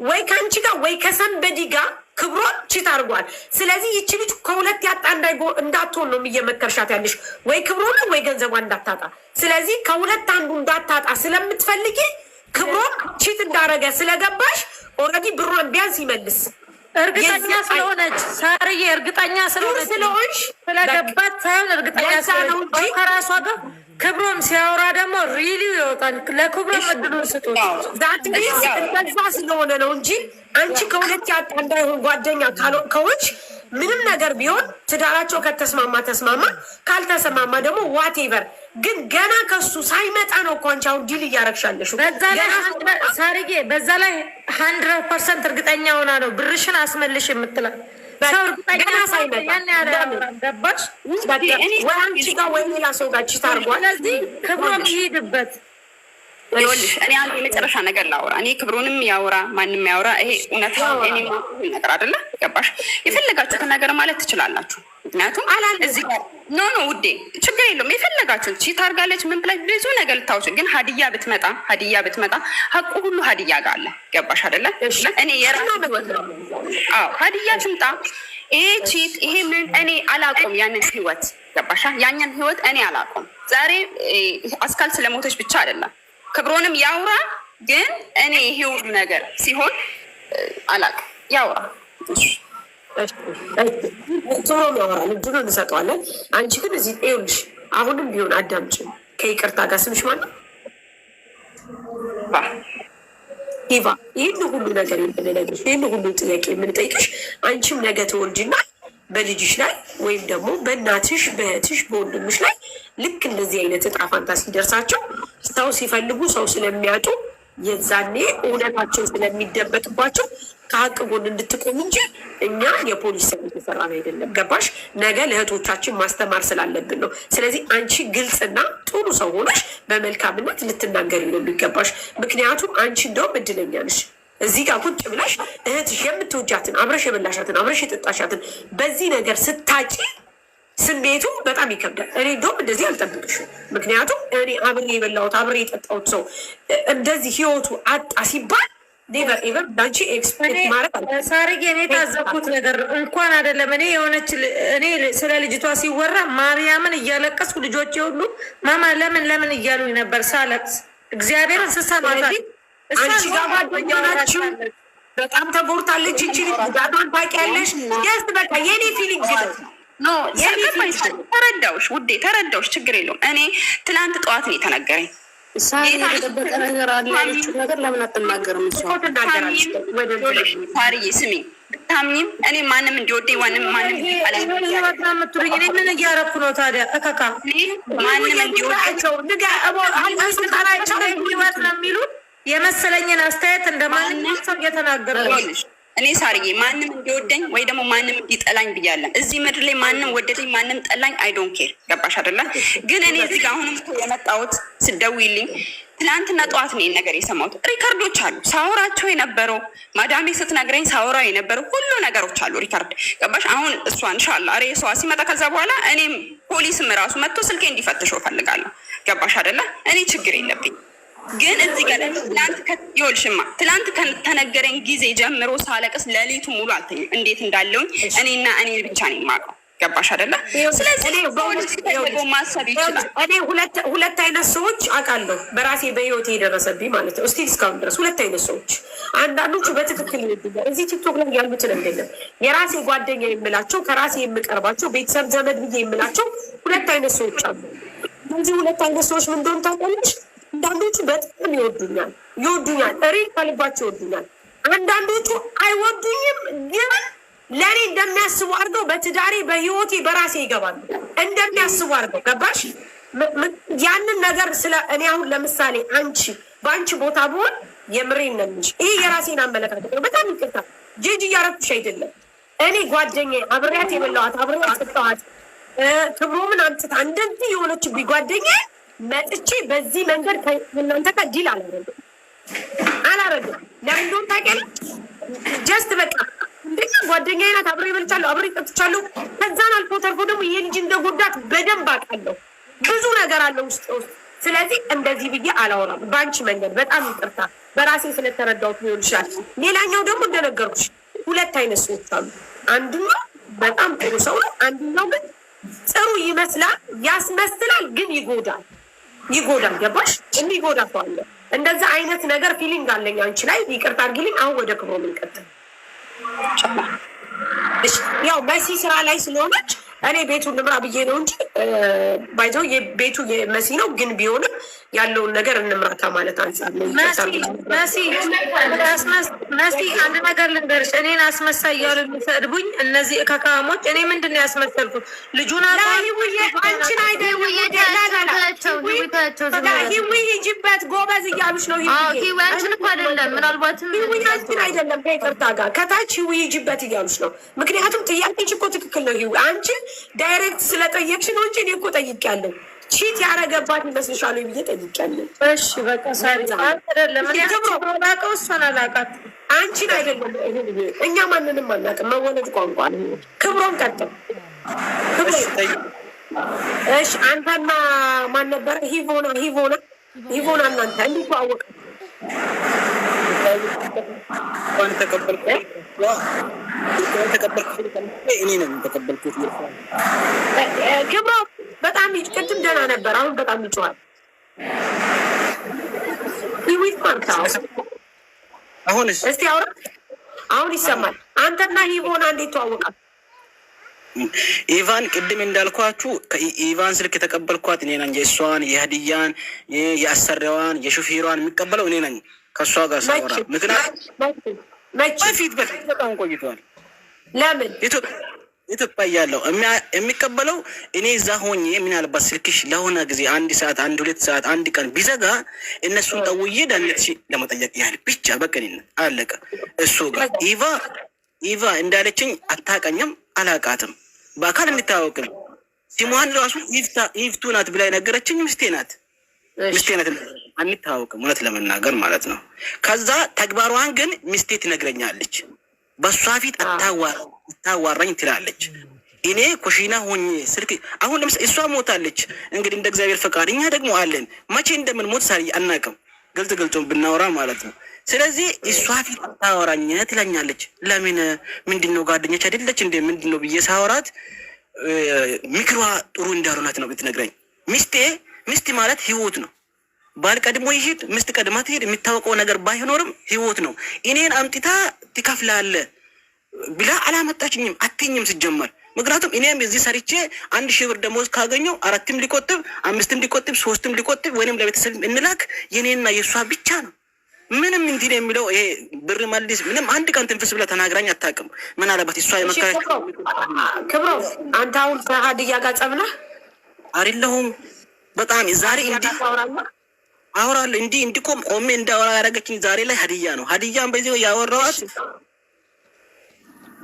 ወይ ከአንቺ ጋር ወይ ከሰንበዲ ጋር ክብሮም ቺት አድርጓል። ስለዚህ ይቺ ልጅ ከሁለት ያጣ እንዳትሆን ነው እየመከርሻት ያለሽ። ወይ ክብሮም ወይ ገንዘቧ እንዳታጣ። ስለዚህ ከሁለት አንዱ እንዳታጣ ስለምትፈልጊ ክብሮም ቺት እንዳረገ ስለገባሽ ኦልሬዲ ብሯን ቢያንስ ይመልስ። እርግጠኛ ስለሆነች ሳርዬ፣ እርግጠኛ ስለሆነች ስለገባት ሳይሆን እርግጠኛ ስለሆነች ከራሷ ጋር ክብሮም ሲያወራ ደግሞ ሪሊ ይወጣል። ለክብሮም እድሉን ስጡት። እንደዛ ስለሆነ ነው እንጂ አንቺ ከሁለት ያጣ እንዳይሆን ጓደኛ ከሆንሽ ምንም ነገር ቢሆን ትዳራቸው ከተስማማ ተስማማ፣ ካልተስማማ ደግሞ ዋቴቨር። ግን ገና ከሱ ሳይመጣ ነው እኮ አንቺ አሁን ዲል እያረግሻለሽ። ሳርዬ በዛ ላይ 100% እርግጠኛ ሆና ነው ብርሽን አስመልሽ የምትላል። ሰው እርግጠኛ ሳይመጣ ገባሽ? ወይ አንቺ ጋር ወይ ሌላ ሰው ጋር ቺት አድርጓል። ስለዚህ ክብሮም ይሄድበት። ይኸውልሽ እኔ አንድ የመጨረሻ ነገር ላውራ። እኔ ክብሩንም ያውራ ማንም ያውራ፣ ይሄ እውነት እኔ ነገር አይደለ? ገባሽ? የፈለጋችሁትን ነገር ማለት ትችላላችሁ። ምክንያቱም እዚህ ኖ ውዴ ችግር የለውም። የፈለጋችሁት ቺት አድርጋለች ምን ብላ ብዙ ነገር ልታውሱ፣ ግን ሀዲያ ብትመጣ ሀቁ ሁሉ ሀዲያ ጋር አለ። ገባሽ አይደለ? እኔ ሀዲያ ትምጣ። ይሄ ቺት ይሄ ምን እኔ አላቆም ያንን ህይወት ገባሻ? ያንን ህይወት እኔ አላቆም። ዛሬ አስካል ስለሞተች ብቻ አይደለም ክብሮንም ያውራ። ግን እኔ ይሄ ሁሉ ነገር ሲሆን አላውቅም። ያውራ ቶሎ ያወራል፣ እድሉን እንሰጠዋለን። አንቺ ግን እዚህ ይኸውልሽ፣ አሁንም ቢሆን አዳምጪ። ከይቅርታ ጋር ስምሽ ማነው? ሂባ። ይህን ሁሉ ነገር የምንነግርሽ ይህን ሁሉ ጥያቄ የምንጠይቅሽ አንቺም ነገ ተወልጅና በልጅሽ ላይ ወይም ደግሞ በእናትሽ በእህትሽ በወንድምሽ ላይ ልክ እንደዚህ አይነት እጣ ፋንታ ሲደርሳቸው ሰው ሲፈልጉ ሰው ስለሚያጡ የዛኔ እውነታቸው ስለሚደበቅባቸው ከሀቅ ጎን እንድትቆም እንጂ እኛ የፖሊስ ሰው የተሰራን አይደለም። ገባሽ? ነገ ለእህቶቻችን ማስተማር ስላለብን ነው። ስለዚህ አንቺ ግልጽና ጥሩ ሰው ሆነሽ በመልካምነት ልትናገሪ ነው የሚገባሽ። ምክንያቱም አንቺ እንደውም እድለኛ ነሽ። እዚህ ጋር ቁጭ ብለሽ እህትሽ የምትወጃትን አብረሽ የበላሻትን አብረሽ የጠጣሻትን በዚህ ነገር ስታጪ ስሜቱ በጣም ይከብዳል። እኔ እንደውም እንደዚህ አልጠብቅሽም። ምክንያቱም እኔ አብሬ የበላሁት አብሬ የጠጣሁት ሰው እንደዚህ ህይወቱ አጣ ሲባል ኔቨር ኤቨር ዳንቺ ኤክስፔክት ማድረግ ሳርጌ እኔ ታዘብኩት ነገር እንኳን አይደለም። እኔ የሆነች እኔ ስለ ልጅቷ ሲወራ ማርያምን እያለቀስኩ ልጆቼ ሁሉ ማማ ለምን እያሉኝ ነበር ሳለቅስ እግዚአብሔርን ስሰማታ አንቺ ጋር ጓደኛ ናችሁ። በጣም ተጎድታለች እንጂ ጉዳቷን ታውቂያለሽ። ደስ በቃ የኔ ፊሊንግ ነው። ተረዳውሽ ውዴ ተረዳውሽ፣ ችግር የለውም። እኔ ትላንት ጠዋት ነው የተነገረኝ። የተደበቀ ነገር አለ ያለችው ነገር ለምን አትናገርም? ሳርዬ ስሚ፣ ታምኝም እኔ ማንም እንዲወደኝ ማንም ምትሉኝ እኔ ምን እያረኩ ነው ታዲያ? እከካ ማንም እንዲወዳቸው ህይወት ነው የሚሉት የመሰለኝን አስተያየት እንደማንኛውም ሰው እየተናገረ እኔ ሳርዬ ማንም እንዲወደኝ ወይ ደግሞ ማንም እንዲጠላኝ ብያለን። እዚህ ምድር ላይ ማንም ወደደኝ ማንም ጠላኝ አይ ዶንት ኬር። ገባሽ አይደለ? ግን እኔ እዚህ ጋር አሁንም እኮ የመጣሁት ስደውይልኝ ትናንትና ጠዋት ነው ነገር የሰማሁት። ሪከርዶች አሉ ሳውራቸው የነበረው ማዳሜ ስትነግረኝ ሳውራ የነበረው ሁሉ ነገሮች አሉ ሪከርድ። ገባሽ? አሁን እሷ ኢንሻአላህ ሬሷ ሲመጣ ከዛ በኋላ እኔም ፖሊስም ራሱ መጥቶ ስልኬ እንዲፈትሸው ፈልጋለሁ። ገባሽ አይደለ? እኔ ችግር የለብኝ። ግን እዚህ ጋር ይኸውልሽማ ትላንት ከተነገረኝ ጊዜ ጀምሮ ሳለቅስ ሌሊቱ ሙሉ አልተኛም። እንዴት እንዳለውኝ እኔና እኔ ብቻ ነኝ የማውቀው። ገባሽ አይደለ? ስለዚህ ማሰብ ይችላል። እኔ ሁለት አይነት ሰዎች አውቃለሁ በራሴ በህይወት የደረሰብኝ ማለት ነው። እስቲ እስካሁን ድረስ ሁለት አይነት ሰዎች፣ አንዳንዶቹ በትክክል ይወዱኛል። እዚህ ቲክቶክ ላይ ያሉትን እንደለም የራሴ ጓደኛ የምላቸው ከራሴ የምቀርባቸው ቤተሰብ ዘመድ ብዬ የምላቸው ሁለት አይነት ሰዎች አሉ። እነዚህ ሁለት አይነት ሰዎች ምን እንደሆነ ታውቂያለሽ? አንዳንዶቹ በጣም ይወዱኛል ሪል ከልባቸው ይወዱኛል። አንዳንዶቹ አይወዱኝም፣ ግን ለእኔ እንደሚያስቡ አድርገው በትዳሬ በህይወቴ በራሴ ይገባሉ እንደሚያስቡ አድርገው። ገባሽ? ያንን ነገር ስለ እኔ አሁን ለምሳሌ አንቺ በአንቺ ቦታ ብሆን የምሬን ነው እንጂ ይሄ የራሴን አመለካከት ነው። በጣም ይቅርታ ጂጂ እያረኩሽ አይደለም። እኔ ጓደኛዬ አብሬያት የበላኋት አብሬያት የጠጣኋት ክብሮምን አምጥታ እንደዚህ የሆነችብኝ ጓደኛዬ መጥቼ በዚህ መንገድ ከእናንተ ጋር ዲል አላረግም። ለምን እንደሆነ ታውቂያለሽ? ጀስት በቃ እንደኛ ጓደኛዬ ናት። አብሬ በልቻለሁ፣ አብሬ ጠጥቻለሁ። ከዛን አልፎ ተርፎ ደግሞ ይሄ ልጅ እንደጎዳት በደንብ አውቃለሁ። ብዙ ነገር አለ ውስጥ። ስለዚህ እንደዚህ ብዬ አላወራም በአንቺ መንገድ። በጣም ይቅርታ በራሴ ስለተረዳሁት ሊሆን ይችላል። ሌላኛው ደግሞ እንደነገርኩሽ ሁለት አይነት ሰዎች አሉ። አንደኛው በጣም ጥሩ ሰው ነው። አንደኛው ግን ጥሩ ይመስላል፣ ያስመስላል፣ ግን ይጎዳል። ገባሽ? የሚጎዳ ሰው አለ። እንደዛ አይነት ነገር ፊሊንግ አለኝ አንቺ ላይ። ይቅርታ አድርጊልኝ። አሁን ወደ ክብሮ ምንቀጥል። ያው መሲ ስራ ላይ ስለሆነች እኔ ቤቱን ልምራ ብዬ ነው እንጂ ባይዘው የቤቱ የመሲ ነው። ግን ቢሆንም ያለውን ነገር እንምራታ ማለት አንጻር ነው። መሲ አንድ ነገር ልንገርሽ። እኔን አስመሳይ እያሉ የሚሰድቡኝ እነዚህ እካካሞች፣ እኔ ምንድን ነው ያስመሰልኩት? ልጁን አንቺን ሂጂበት ጎበዝ እያሉሽ ነው። አንቺን እኮ አይደለም፣ ምናልባትም አንቺን አይደለም፣ ከይቅርታ ጋር ከታች ሂጂበት እያሉሽ ነው። ምክንያቱም ጥያቄሽ እኮ ትክክል ነው። አንቺን ዳይሬክት ስለጠየቅሽ ነው እንጂ እኔ እኮ ጠይቄያለሁ። ቺት ያረገባት ይመስልሻል ብዬ ጠይቄያለሁ። እሺ በቃ ሳይላቀው እሷን አላውቃት። አንቺን አይደለም፣ እኛ ማንንም አናውቅም። መወለድ ቋንቋ ነው። ክብሮን ቀጥል። እሺ አንተና ማን ነበረ? ሂቮና እናንተ እንዴት ተዋወቀ? ክብሮ በጣም ቅድም ደህና ነበር፣ አሁን በጣም ይጮሃል። እስቲ አውራ። አሁን ይሰማል። አንተና ሂቮና እንዴት ተዋወቃል? ኢቫን ቅድም እንዳልኳችሁ ከኢቫን ስልክ የተቀበልኳት እኔ ነኝ። የእሷን የሀዲያን የአሰሪዋን የሹፌሯን የሚቀበለው እኔ ነኝ። ከእሷ ጋር ሳወራ ምክንያት በፊት በጣም ቆይቷል። ለምን ኢትዮጵያ እያለሁ የሚቀበለው እኔ እዛ ሆኜ ምናልባት ስልክሽ ለሆነ ጊዜ 1 ሰዓት 2 ሰዓት 1 ቀን ቢዘጋ እነሱን ጠውዬ ዳንነት ለመጠየቅ ያህል ብቻ በቀንነት አለቀ። እሱ ጋር ኢቫ እንዳለችኝ አታቀኝም፣ አላቃትም፣ በአካል እንታወቅም። ሲሟን ራሱ ይፍቱ ናት ብላ ነገረችኝ። ምስቴ ናት አንታወቅም፣ እውነት ለመናገር ማለት ነው። ከዛ ተግባሯን ግን ሚስቴ ትነግረኛለች። በሷ ፊት አታዋራኝ ትላለች። እኔ ኮሽና ሆኜ ስልክ አሁን ለምሳሌ እሷ ሞታለች። እንግዲህ እንደ እግዚአብሔር ፈቃድ እኛ ደግሞ አለን። መቼ እንደምንሞት ሳሪ አናውቅም፣ ግልጽ ብናወራ ማለት ነው። ስለዚህ እሷ ፊት አታወራኝ ትለኛለች። ለምን ምንድነው ጓደኞች አይደለች እንደ ምንድነው ብዬ ሳወራት ምክሯ ጥሩ እንዳልሆናት ነው ብትነግረኝ። ሚስት ማለት ህይወት ነው። ባል ቀድሞ ይሄድ ሚስት ቀድማ ትሄድ፣ የሚታወቀው ነገር ባይኖርም ህይወት ነው። እኔን አምጥታ ትከፍላለህ ብላ አላመጣችኝም፣ አትኝም ሲጀመር። ምክንያቱም እኔም እዚህ ሰርቼ 1000 ብር ደሞዝ ካገኘው 4ም ሊቆጥብ 5ም ሊቆጥብ 3ም ሊቆጥብ ወይንም ለቤተሰብ እንላክ የኔና የእሷ ብቻ ነው። ምንም እንትን የሚለው ይሄ ብር መልስ ምንም አንድ ቀን ትንፍስ ብላ ተናግራኝ አታውቅም። ምን አለባት እሷ የመከረች። ክብሮ አንተ አሁን ከሀዲያ ጋር ጸብለህ አይደለሁም። በጣም ዛሬ እንዲህ አወራለሁ እንዲቆም ቆሜ እንዳወራ ያደረገችኝ ዛሬ ላይ ሀዲያ ነው። ሀዲያን በዚህ ያወራኋት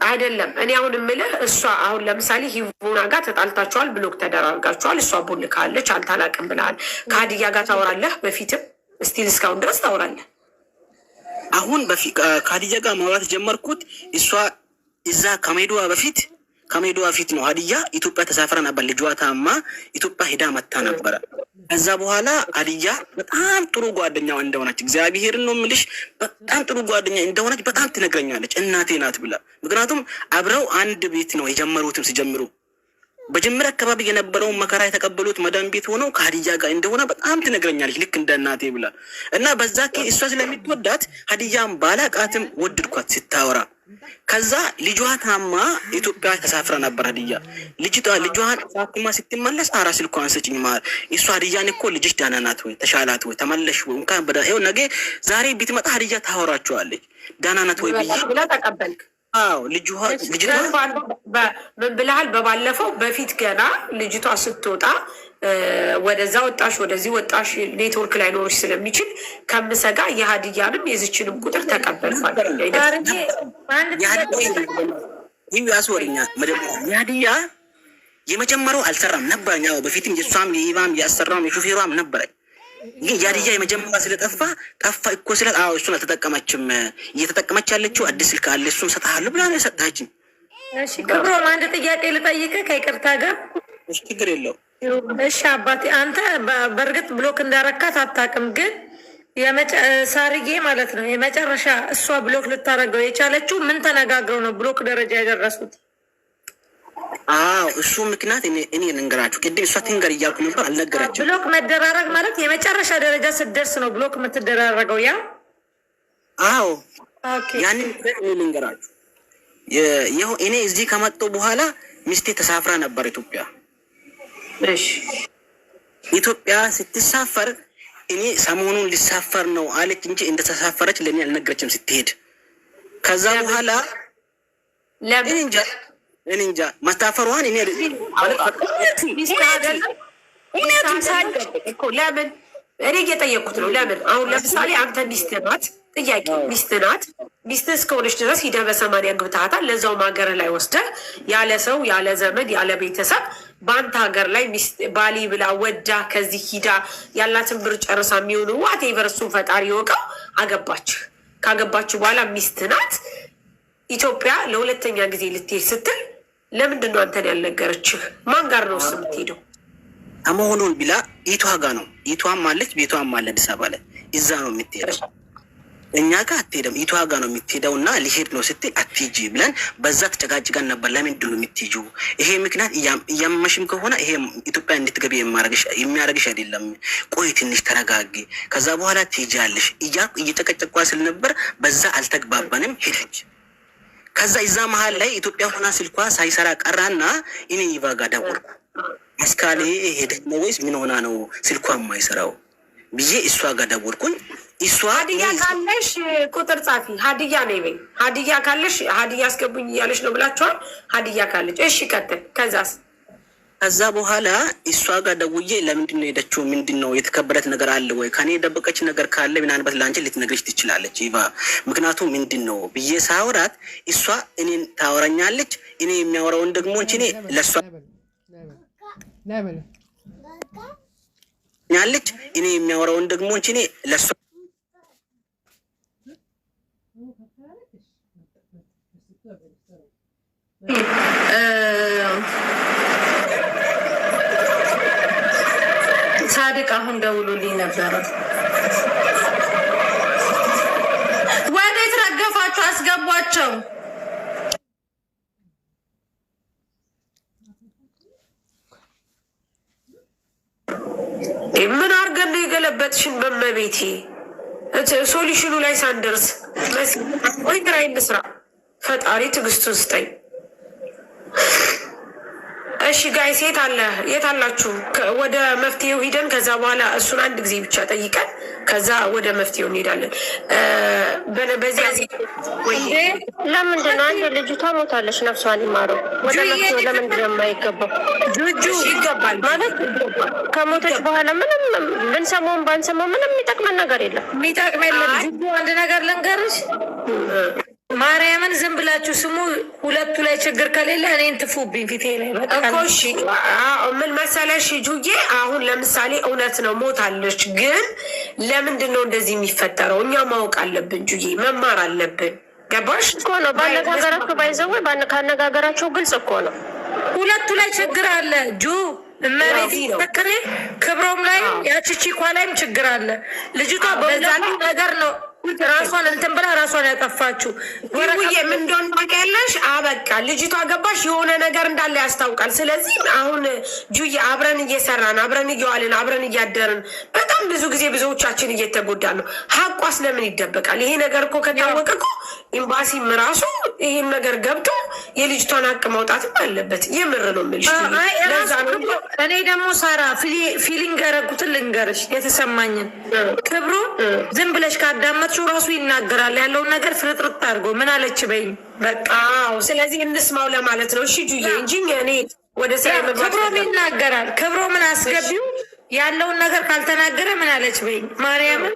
አይደለም። እኔ አሁን የምልህ እሷ አሁን ለምሳሌ ሂቮና ጋር ተጣልታችኋል፣ ብሎክ ተደራርጋችኋል። እሷ ቡል ካለች አልታላቅም ብለሃል። ከሀዲያ ጋር ታወራለህ? በፊትም ስቲል እስካሁን ድረስ ታወራለህ? አሁን ከሀዲያ ጋር ማውራት ጀመርኩት። እሷ እዛ ከመሄዷ በፊት ነው ሀዲያ ኢትዮጵያ ተሳፍራ ነበር። ልጇ ታማ ኢትዮጵያ ሄዳ መታ ነበረ። ከዛ በኋላ ሀዲያ በጣም ጥሩ ጓደኛው እንደሆነች እግዚአብሔርን ነው የምልሽ፣ በጣም ጥሩ ጓደኛ እንደሆነች በጣም ትነግረኛለች። እናቴ ናት ብላ። ምክንያቱም አብረው አንድ ቤት ነው የጀመሩትም። ሲጀምሩ በጀመረ አካባቢ የነበረውን መከራ የተቀበሉት መዳን ቤት ሆነው ከሀዲያ ጋር እንደሆነ በጣም ትነግረኛለች፣ ልክ እንደ እናቴ ብላ እና በዛ እሷ ስለምትወዳት ሀዲያን ባላቃትም ወድድኳት ስታወራ። ከዛ ልጇ ታማ ኢትዮጵያ ተሳፍራ ነበር ሀዲያ። ልጇን ታክማ ስትመለስ አራስ ስልኳን ስጭኝ ማለት እሷ ሀዲያን እኮ ልጅሽ ዳና ናት ወይ ተሻላት ወይ ተመለሽ ወይ እንኳን ይኸው ነገ ዛሬ ብትመጣ ሀዲያ ታወራቸዋለች። ዳና ናት ወይ ብላ ተቀበልክ? አዎ ልጅ ምን ብለሃል? በባለፈው በፊት ገና ልጅቷ ስትወጣ ወደዛ ወጣሽ ወደዚህ ወጣሽ ኔትወርክ ላይ ኖሮች ስለሚችል ከምሰጋ የሀዲያንም የዝችንም ቁጥር ተቀበልኳል። ያስወርኛ የሀዲያ የመጀመሪያው አልሰራም ነበር። ያው በፊትም የእሷም የኢቫም ያሰራም የሹፌሯም ነበረ። ግን የሀዲያ የመጀመሪያ ስለጠፋ ጠፋ እኮ ስለ እሱን አልተጠቀመችም። እየተጠቀመች ያለችው አዲስ ስልክ አለ እሱን ሰጥሃለሁ ብላ ነው የሰጣችኝ። እሺ ክብሮም አንድ ጥያቄ ልጠይቅህ ከይቅርታ ጋር። እሺ ችግር የለው። እሺ አባቴ አንተ በእርግጥ ብሎክ እንዳረካት አታውቅም፣ ግን ሳርዬ ማለት ነው የመጨረሻ እሷ ብሎክ ልታደርገው የቻለችው ምን ተነጋግረው ነው ብሎክ ደረጃ የደረሱት? አዎ እሱ ምክንያት እኔ ልንገራችሁ። ቅድም እሷ ትንገር እያልኩ ነበር አልነገረችም። ብሎክ መደራረግ ማለት የመጨረሻ ደረጃ ስትደርስ ነው ብሎክ የምትደራረገው። ያ አዎ ያንን እኔ ልንገራችሁ። እኔ እዚህ ከመጣሁ በኋላ ሚስቴ ተሳፍራ ነበር ኢትዮጵያ። እሺ ኢትዮጵያ ስትሳፈር እኔ ሰሞኑን ሊሳፈር ነው አለች እንጂ እንደተሳፈረች ለእኔ አልነገረችም ስትሄድ። ከዛ በኋላ እኔ እንጃ ማስታፈሯን እኔ ለምን እኔ እየጠየቅኩት ነው። ለምን አሁን ለምሳሌ አንተ ሚስት ናት፣ ጥያቄ ሚስት ናት። ሚስት እስከሆነች ድረስ ሂደህ በሰማንያ ግብታታል። ለዛውም ሀገር ላይ ወስደህ ያለ ሰው ያለ ዘመድ ያለ ቤተሰብ በአንተ ሀገር ላይ ባሊ ብላ ወዳ ከዚህ ሂዳ ያላትን ብር ጨርሳ የሚሆኑ ዋቴቨር እሱን ፈጣሪ ይወቀው አገባች። ካገባችሁ በኋላ ሚስት ናት። ኢትዮጵያ ለሁለተኛ ጊዜ ልትሄድ ስትል ለምንድን ነው አንተን ያልነገረችህ? ማን ጋር ነው እሱ የምትሄደው? አመሆኑን ቢላ ኢቷ ጋር ነው። ኢቷም አለች ቤቷም አለ አዲስ አበባ ላይ እዛ ነው የምትሄደው። እኛ ጋር አትሄደም። ኢቷ ጋር ነው የምትሄደው እና ሊሄድ ነው ስትል አትሄጂ ብለን በዛ ተጨጋጭቀን ነበር። ለምንድን ነው የምትሄጂው? ይሄ ምክንያት እያመመሽም ከሆነ ይሄ ኢትዮጵያ እንድትገቢ የሚያደርግሽ አይደለም። ቆይ ትንሽ ተረጋጊ፣ ከዛ በኋላ ትሄጃለሽ እያልኩ እየጨቀጨቋ ስለነበር በዛ አልተግባባንም። ሄደች። ከዛ እዛ መሀል ላይ ኢትዮጵያ ሆና ስልኳ ሳይሰራ ቀራና እኔ ይቫጋ ደወልኩ። አስካሌ ሄደች ነው ወይስ ምን ሆና ነው ስልኳ የማይሰራው ብዬ እሷ ጋር ደወልኩኝ። እሷ ሀዲያ ካለሽ ቁጥር ጻፊ፣ ሀዲያ ነው ይበኝ። ሀዲያ ካለሽ ሀዲያ አስገቡኝ እያለሽ ነው ብላችኋል። ሀዲያ ካለች እሺ ቀጥል። ከዛ በኋላ እሷ ጋር ደውዬ ለምንድን ነው ሄደችው? ምንድን ነው የተከበረት ነገር አለ ወይ? ከኔ የደበቀች ነገር ካለ ምናልባት ለአንቺ ልትነግርሽ ትችላለች ይቫ። ምክንያቱም ምንድን ነው ብዬ ሳወራት እሷ እኔን ታወራኛለች። እኔ የሚያወራውን ደግሞ እኔ ለእሷ ያለች እኔ የሚያወራውን ደግሞ እኔ ለእሷ ሳድቅ አሁን ደውሎልኝ ነበረ። ወዴት ረገፋችሁ? አስገቧቸው። ምን አድርገን ነው የገለበጥሽን? በመቤቴ ሶሉሽኑ ላይ ሳንደርስ ወይ ግራይ እንስራ። ፈጣሪ ትዕግስቱን ስጠኝ። እሺ ጋይስ የት አላችሁ? ወደ መፍትሄው ሂደን ከዛ በኋላ እሱን አንድ ጊዜ ብቻ ጠይቀን ከዛ ወደ መፍትሄው እንሄዳለን። በዚያ ለምንድን ነው አንድ ልጅቷ ሞታለች፣ ነፍሷን ይማረው። ወደ መፍትሄው ለምንድን ነው የማይገባው? ጁጁ ይገባል ማለት ከሞተች በኋላ ምንም ብንሰማውን ባንሰማው ምንም የሚጠቅመን ነገር የለም። የሚጠቅም የለም። ጁጁ አንድ ነገር ልንገርሽ፣ ማርያምን ዝም ብላችሁ ስሙ። ሁለቱ ላይ ችግር ከሌለ እኔን ትፉብኝ ፊቴ ላይ እኮ። እሺ ምን መሰለሽ ጁዬ፣ አሁን ለምሳሌ እውነት ነው ሞታለች፣ ግን ለምንድን ነው እንደዚህ የሚፈጠረው? እኛ ማወቅ አለብን ጁዬ፣ መማር አለብን። ገባሽ እኮ ነው። ባነጋገራቸው ባይዘው ካነጋገራቸው ግልጽ እኮ ነው። ሁለቱ ላይ ችግር አለ ጁ እመቤት ተክሬ ክብሮም ላይ ያቺቺኳ ላይም ችግር አለ። ልጅቷ በዛሉ ነገር ነው ራሷን እንትን ብላ ራሷን ያጠፋችው። ውዬ ምን እንደሆነ ታውቂያለሽ? አበቃ ልጅቷ ገባሽ፣ የሆነ ነገር እንዳለ ያስታውቃል። ስለዚህ አሁን ጁዬ አብረን እየሰራን አብረን እየዋልን አብረን እያደርን በጣም ብዙ ጊዜ ብዙዎቻችን እየተጎዳን ነው። ሀቋስ ለምን ይደበቃል? ይሄ ነገር እኮ ከታወቀ እኮ ኤምባሲም ራሱ ይሄን ነገር ገብቶ የልጅቷን ሀቅ ማውጣትም አለበት። የምር ነው የምልሽ። ለዛ ነው እኔ ደግሞ ሳራ ፊሊንግ ያደረጉትን ልንገርሽ የተሰማኝን። ክብሩ ዝም ብለሽ ካዳመጥሽው ራሱ ይናገራል ያለውን ነገር ፍርጥርጥ አድርጎ ምን አለች በይኝ በቃ። ስለዚህ እንስማው ለማለት ነው። እሺ ጁዬ እንጂ እኔ ወደ ስራ ክብሮም ይናገራል። ክብሮ ምን አስገቢው ያለውን ነገር ካልተናገረ ምን አለች በይኝ ማርያምን።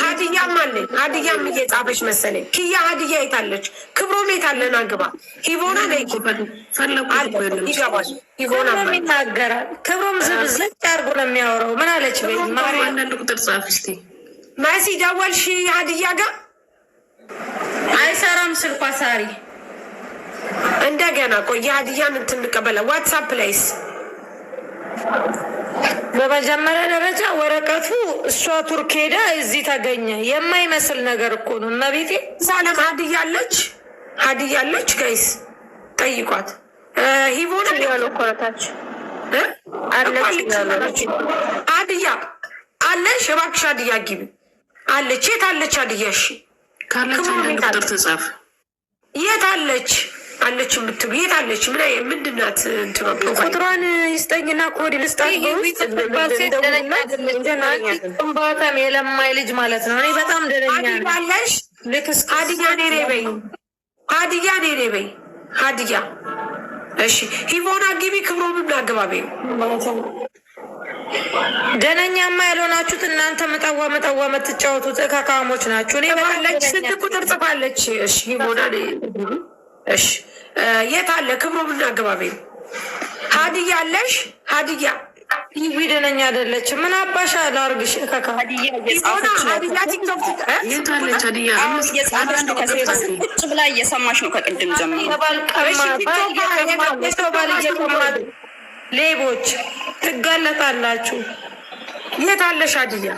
ሀዲያም አለኝ። ሀዲያም እየጻፈች መሰለኝ። ኪያ ሀዲያ የታለች? ክብሮም የታለን? አግባ ሂቦና ነይ ይገባል። ክብሮም ይናገራል። ክብሮም ዝብዝቅ አድርጎ ነው የሚያወራው። ምን አለች በይኝ ማርያም። አንዳንድ ቁጥር ጻፍ እስኪ። መሲ ደወልሽ ሀዲያ ጋር? አይሰራም ስልኳ ሳሪ። እንደገና ቆይ የሀዲያን እንትን እንቀበለ ዋትሳፕ ላይስ በመጀመሪያ ደረጃ ወረቀቱ እሷ ቱርክ ሄዳ እዚህ ተገኘ። የማይመስል ነገር እኮ ነው። እመቤቴ ሳለም ሀዲያለች፣ ሀዲያለች። ጋይስ ጠይቋት። ሂቦና ያለው ኮረታች ሀዲያ አለሽ? እባክሽ ሀዲያ ግቢ አለች። የት አለች ሀዲያ? እሺ ካለች አንዳንድ ቁጥር ትጻፍ። የት አለች? አለች የምትሉ የት አለች? ምንድናት? ቁጥሯን ይስጠኝና ኮድ ልስጣት። ግንባታም የለማይ ልጅ ማለት ነው። እኔ በጣም ደረኛ አለሽ። ሀዲያ ኔሬ በይ፣ ሀዲያ ኔሬ በይ፣ ሀዲያ። እሺ ሂቦና ግቢ፣ ክብሮም ናግባ በይ። ደነኛማ ያልሆናችሁት እናንተ መጠዋ የምትጫወቱት እካካሞች ናችሁ። እኔ ባለች ስንት ቁጥር ጽፋለች? እሺ ሂቦና እሺ የት አለ ክብሮ? ምን አገባቤ ሀዲያ አለሽ? ሀዲያ ይህ ደነኛ አይደለች። ምን አባሻ ላርግሽ? ሀዲያ ቲክቶክ የታለች? ሀዲያ ቁጭ ብላ እየሰማሽ ነው ከቅድም ጀምሮ። ሌቦች ትጋለጣላችሁ። የት አለሽ ሀዲያ?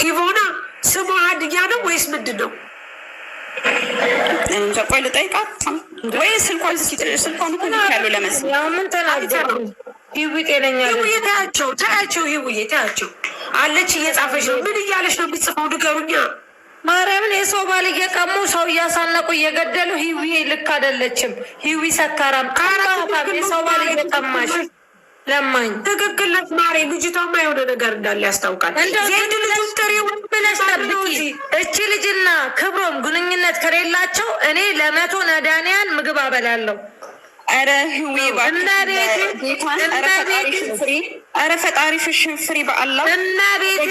ሂቦና ስሟ ሀዲያ ነው ወይስ ምንድን ነው? እንጃ ቆይ ልጠይቃት ወይ ስልኳን ያሉ ለመስል ምን ተናገሩ? ሂዊ ጤነኛ ታያቸው ታያቸው ሂውዬ ታያቸው አለች እየጻፈች ነው። ምን እያለች ነው የምትጽፈው? ንገሩኛ ማርያምን። የሰው ባል እየቀሙ ሰው እያሳነቁ እየገደሉ ሂዊ ልክ አይደለችም። ሂዊ ሰካራም ካራም የሰው ባል እየቀማሽ ለማኝ ትክክል ነች ማሬ። ልጅቷማ የሆነ ነገር እንዳለ ያስታውቃል። ዜድ ልጁን ጥሪው ብለሽ ጠብቂ። እቺ ልጅና ክብሮም ግንኙነት ከሌላቸው እኔ ለመቶ ነዳንያን ምግብ አበላለሁ። ኧረ ህዊ ኧረ ፈጣሪ ፍሽን ፍሪ በአላህ እመቤቴ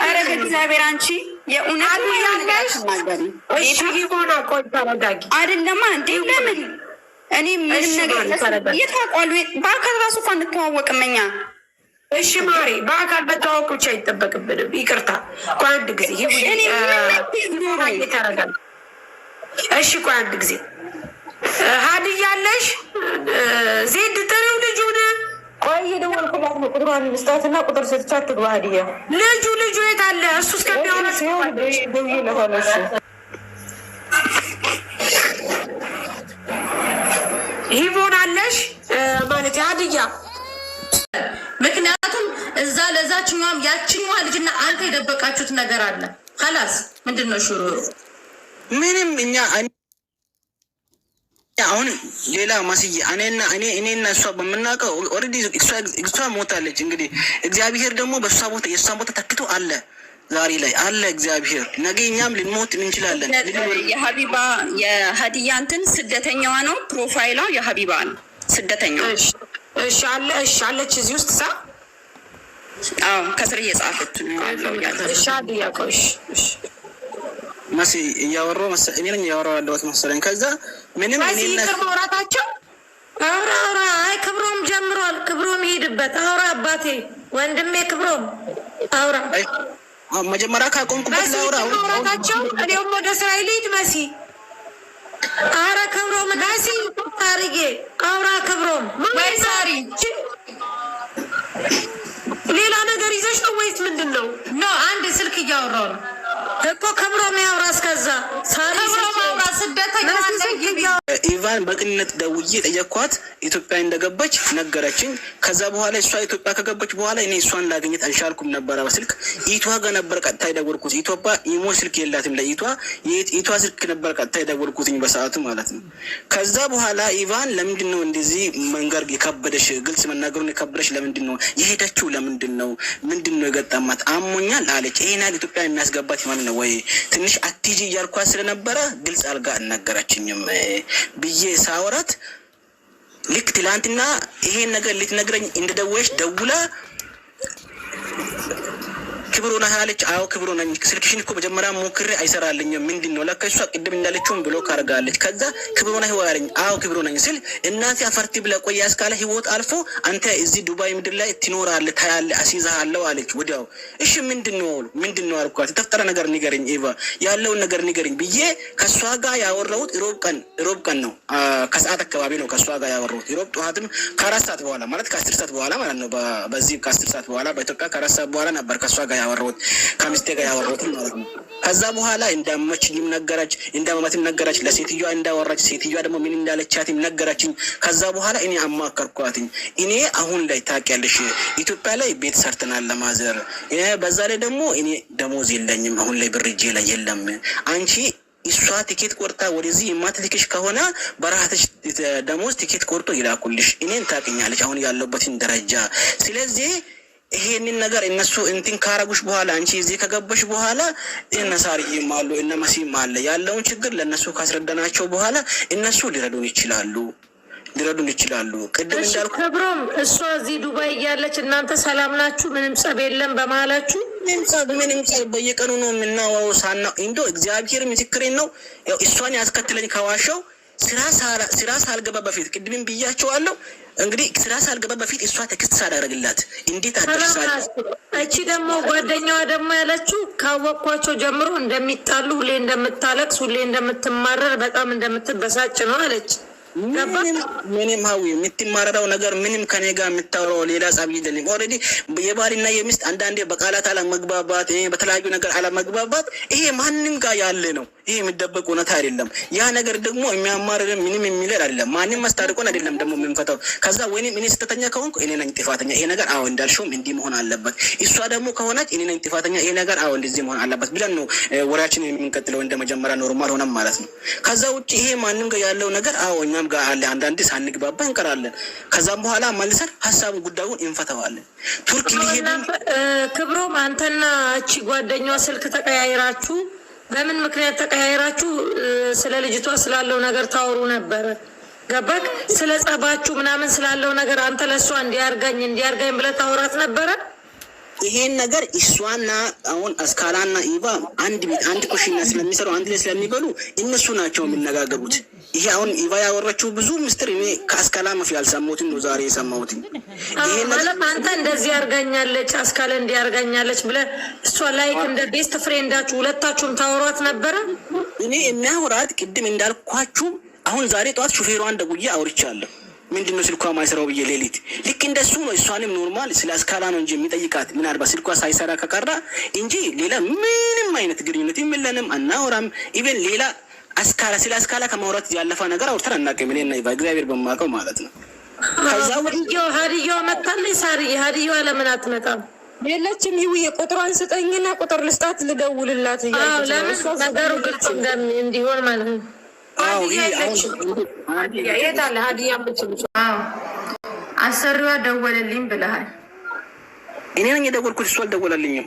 ኧረ በእግዚአብሔር አንቺ የእውነት ያለሽ ሆና ቆይ ተረጋጊ። አይደለማ እንዴ ለምን እኔ ምንም ነገር የታቋሉ በአካል ራሱ እኮ እንተዋወቅም እኛ። እሺ ማሬ በአካል መተዋወቅ ብቻ አይጠበቅብንም። ይቅርታ ቆይ አንድ ጊዜ ተረጋጊ። እሺ ቆይ አንድ ጊዜ ሀዲያ አለሽ? ዜድ ጥሪው ልጁን። ቆይ የደወልኩላት ነው። ቁጥሯን ምስጣትና ቁጥር ስትቻት ትግባ ሀዲያ። ልጁ የት አለ? እሱ እስከሚያወራ ሂቦን አለሽ ማለት ሀዲያ። ምክንያቱም እዛ ለዛችኛዋም ያችኛዋ ልጅና አንተ የደበቃችሁት ነገር አለ። ኸላስ ምንድን ነው ሹሩ? ምንም እኛ አሁን ሌላ ማስዬ እኔና እሷ በምናውቀው ኦልሬዲ እሷ ሞታለች። እንግዲህ እግዚአብሔር ደግሞ በእሷ ቦታ የእሷን ቦታ ተክቶ አለ ዛሬ ላይ አለ እግዚአብሔር። ነገ እኛም ልንሞት እንችላለን። የሀቢባ የሀዲያ እንትን ስደተኛዋ ነው ፕሮፋይሏ የሀቢባ ነው ስደተኛዋ። እሺ አለ እሺ አለች እዚህ ውስጥ ሳ አዎ ከስር እየጻፈች ነው ያለው ያለው። እሺ ሀዲያ ቆይ እሺ ማሲ እያወራሁ መሰለኝ እኔ እያወራሁ ያለሁት መሰለኝ። ከዛ ምንም እኔ ይቅር ማውራታቸው አውራ አይ ክብሮም ጀምሯል። ክብሮም ይሄድበት አውራ አባቴ ወንድሜ ክብሮም አውራ። መጀመሪያ ካቆምኩበት ላውራ ማውራታቸው እኔም ወደ እስራኤል ሂድ መሲ። አረ ክብሮም መሲ ታሪጌ አውራ ክብሮም ሳሪ ሌላ ነገር ይዘሽ ነው ወይስ ምንድን ነው? ኖ አንድ ስልክ እያወራሁ ነው እኮ ክብሮም ያውራ። እስከዛ ክብሮም አውራ ስደተኛ ኢቫ ኢቫን በቅንነት ደውዬ ጠየኳት። ኢትዮጵያ እንደገባች ነገረችኝ። ከዛ በኋላ እሷ ኢትዮጵያ ከገባች በኋላ እኔ እሷን ላገኘት አልቻልኩም ነበረ። በስልክ ኢቷ ጋር ነበር ቀጥታ የደወልኩት። ኢትዮጵያ ኢሞ ስልክ የላትም ለኢቷ የኢቷ ስልክ ነበር ቀጥታ የደወልኩትኝ በሰዓቱ ማለት ነው። ከዛ በኋላ ኢቫን ለምንድን ነው እንደዚህ መንገር የከበደሽ? ግልጽ መናገሩን የከበደሽ ለምንድን ነው? የሄደችው ለምንድን ነው? ምንድን ነው የገጠማት? አሞኛል አለች። ይሄን ያህል ኢትዮጵያ የሚያስገባት ማን ነው? ወይ ትንሽ አትጂ እያልኳት ስለነበረ ግልጽ አልጋ አልነገረችኝም ብዬ ሳወራት ልክ ትላንትና ይሄን ነገር ልትነግረኝ እንደደወለች ደውላ ክብሮ ነህ አለች። አዎ ክብሮ ነኝ። ስልክሽን እኮ መጀመሪያ ሞክሬ አይሰራልኝም። ምንድን ነው ለካ እሷ ቅድም እንዳለችውን ብሎ ካርጋለች። ከዛ ክብሮ ነህ አለኝ። አዎ ክብሮ ነኝ ስል እናቴ አፈርቲ ብለ ቆያ እስካለ ህይወት አልፎ አንተ እዚህ ዱባይ ምድር ላይ ትኖራለህ ታያለህ አስይዝሃለሁ አለች። ወዲያው እሺ ምንድን ነው አልኳት። የተፈጠረ ነገር ንገረኝ ኢቫ ያለውን ነገር ንገረኝ ብዬ ከእሷ ጋር ያወራሁት ሮብ ቀን ነው። ከሰዓት አካባቢ ነው ከእሷ ጋር ያወራሁት። ሮብ ጠዋትም ከ4 ሰዓት በኋላ ማለት ከ10 ሰዓት በኋላ ማለት ነው። በዚህ ከ10 ሰዓት በኋላ በኢትዮጵያ ከ4 ሰዓት በኋላ ነበር ከእሷ ጋር ያወራሁት ከሚስቴ ጋር ያወራሁት ማለት ነው። ከዛ በኋላ እንዳመችኝም ነገረች፣ እንዳመማትም ነገረች። ለሴትዮዋ እንዳወራች ሴትዮዋ ደግሞ ምን እንዳለቻትም ነገረችኝ። ከዛ በኋላ እኔ አማከርኳትኝ። እኔ አሁን ላይ ታውቂያለሽ ኢትዮጵያ ላይ ቤት ሰርተናል ለማዘር። በዛ ላይ ደግሞ እኔ ደሞዝ የለኝም አሁን ላይ ብር እጄ ላይ የለም። አንቺ እሷ ቲኬት ቆርጣ ወደዚህ የማትልክሽ ከሆነ በራስሽ ደሞዝ ቲኬት ቆርጦ ይላኩልሽ። እኔን ታውቂኛለች አሁን ያለሁበትን ደረጃ። ስለዚህ ይሄንን ነገር እነሱ እንትን ካረጉሽ በኋላ አንቺ እዚህ ከገባሽ በኋላ እነ ሳርዬም አሉ እነ መሲም አለ ያለውን ችግር ለእነሱ ካስረዳናቸው በኋላ እነሱ ሊረዱን ይችላሉ። ቅድም እንዳልኩ ክብሮም እሷ እዚህ ዱባይ እያለች እናንተ ሰላም ናችሁ? ምንም ጸብ የለም በማላችሁ? ምንም ጸብ በየቀኑ ነው የምናወራው። ሳና እንዶ እግዚአብሔር ምስክሬን ነው። ያው እሷን ያስከትለኝ ከዋሻው ስራ ሳልገባ በፊት ቅድምም ብያቸዋለሁ። እንግዲህ ስራ ሳልገባ በፊት እሷ ቴክስት ሳላደርግላት እንዴት አደርሳለሁ። እቺ ደግሞ ጓደኛዋ ደግሞ ያለችው ካወቅኳቸው ጀምሮ እንደሚጣሉ፣ ሁሌ እንደምታለቅስ፣ ሁሌ እንደምትማረር፣ በጣም እንደምትበሳጭ ነው አለች። ምንም ሀዊ የምትማረረው ነገር ምንም ከኔ ጋር የምታወራው ሌላ ጸብ የለም። ኦልሬዲ የባልና የሚስት አንዳንዴ በቃላት አለመግባባት፣ በተለያዩ ነገር አለመግባባት ይሄ ማንም ጋር ያለ ነው። ይሄ የሚደበቅ እውነት አይደለም። ያ ነገር ደግሞ የሚያማርር ምንም የሚለር አይደለም። ማንም ማስታርቆን አይደለም ደግሞ የምንፈታው። ከዛ ወይንም እኔ ስተተኛ ከሆንኩ እኔ ነኝ ጥፋተኛ፣ ይሄ ነገር አዎ እንዳልሽውም እንዲህ መሆን አለበት። እሷ ደግሞ ከሆነች እኔ ነኝ ጥፋተኛ፣ ይሄ ነገር አዎ እንደዚህ መሆን አለበት ብለን ነው ወሬያችን የምንቀጥለው እንደ መጀመሪያ ኖርማል ሆነም ማለት ነው። ከዛ ውጭ ይሄ ማንም ጋር ያለው ነገር አዎ እኛም ጋር አለ። አንዳንዴ ሳንግባባ እንቀራለን። ከዛም በኋላ መልሰን ሀሳቡን ጉዳዩን እንፈተዋለን። ቱርክ ሊሄድ ክብሮም አንተና እቺ ጓደኛዋ ስልክ ተቀያይራችሁ በምን ምክንያት ተቀያይራችሁ ስለ ልጅቷ ስላለው ነገር ታወሩ ነበረ? ገባክ? ስለ ጸባችሁ ምናምን ስላለው ነገር አንተ ለእሷ እንዲያርጋኝ ብለህ ታወራት ነበረ? ይሄን ነገር እሷና አሁን አስካላና ኢቫ አንድ ቤት አንድ ኩሽና ስለሚሰሩ አንድ ላይ ስለሚበሉ እነሱ ናቸው የሚነጋገሩት። ይሄ አሁን ኢቫ ያወራችው ብዙ ምስጢር እኔ ከአስካላ መፍ ያልሰማሁትን ነው ዛሬ የሰማሁት። ይሄ ማለት አንተ እንደዚህ ያርጋኛለች አስካላ እንዲያርጋኛለች ብለህ እሷ ላይክ እንደ ቤስት ፍሬንዳችሁ ሁለታችሁም ታወሯት ነበረ? እኔ የሚያወራት ቅድም እንዳልኳችሁ አሁን ዛሬ ጠዋት ሹፌሯን ደውዬ አውርቻለሁ። ምንድነው ስልኳ ማይሰራው ብዬ ሌሊት ልክ እንደሱ ነው። እሷንም ኖርማል ስለ አስካላ ነው እንጂ የሚጠይቃት ምናልባት ስልኳ ሳይሰራ ከቀራ እንጂ ሌላ ምንም አይነት ግንኙነት የለንም፣ አናወራም። ኢቨን ሌላ አስካላ ስለ አስካላ ከማውራት ያለፈ ነገር አውርተን አናውቅም። እኔና ኢቫ እግዚአብሔር በማውቀው ማለት ነው። ከዛ ሀዲያዋ መጣለች። ሳርዬ ሀዲያዋ ለምን አትመጣም? የለችም። ይውዬ ቁጥሯን ስጠኝና ቁጥር ልስጣት ልደውልላት እያለች ለምን ነገሩ ግልጽ እንዲሆን ማለት ነው። የት አለ ሀዲያ ምችል? አሰሪዋ ደወለልኝ ብለሃል። እኔ ነኝ የደወልኩት፣ እሱ አልደወለልኝም።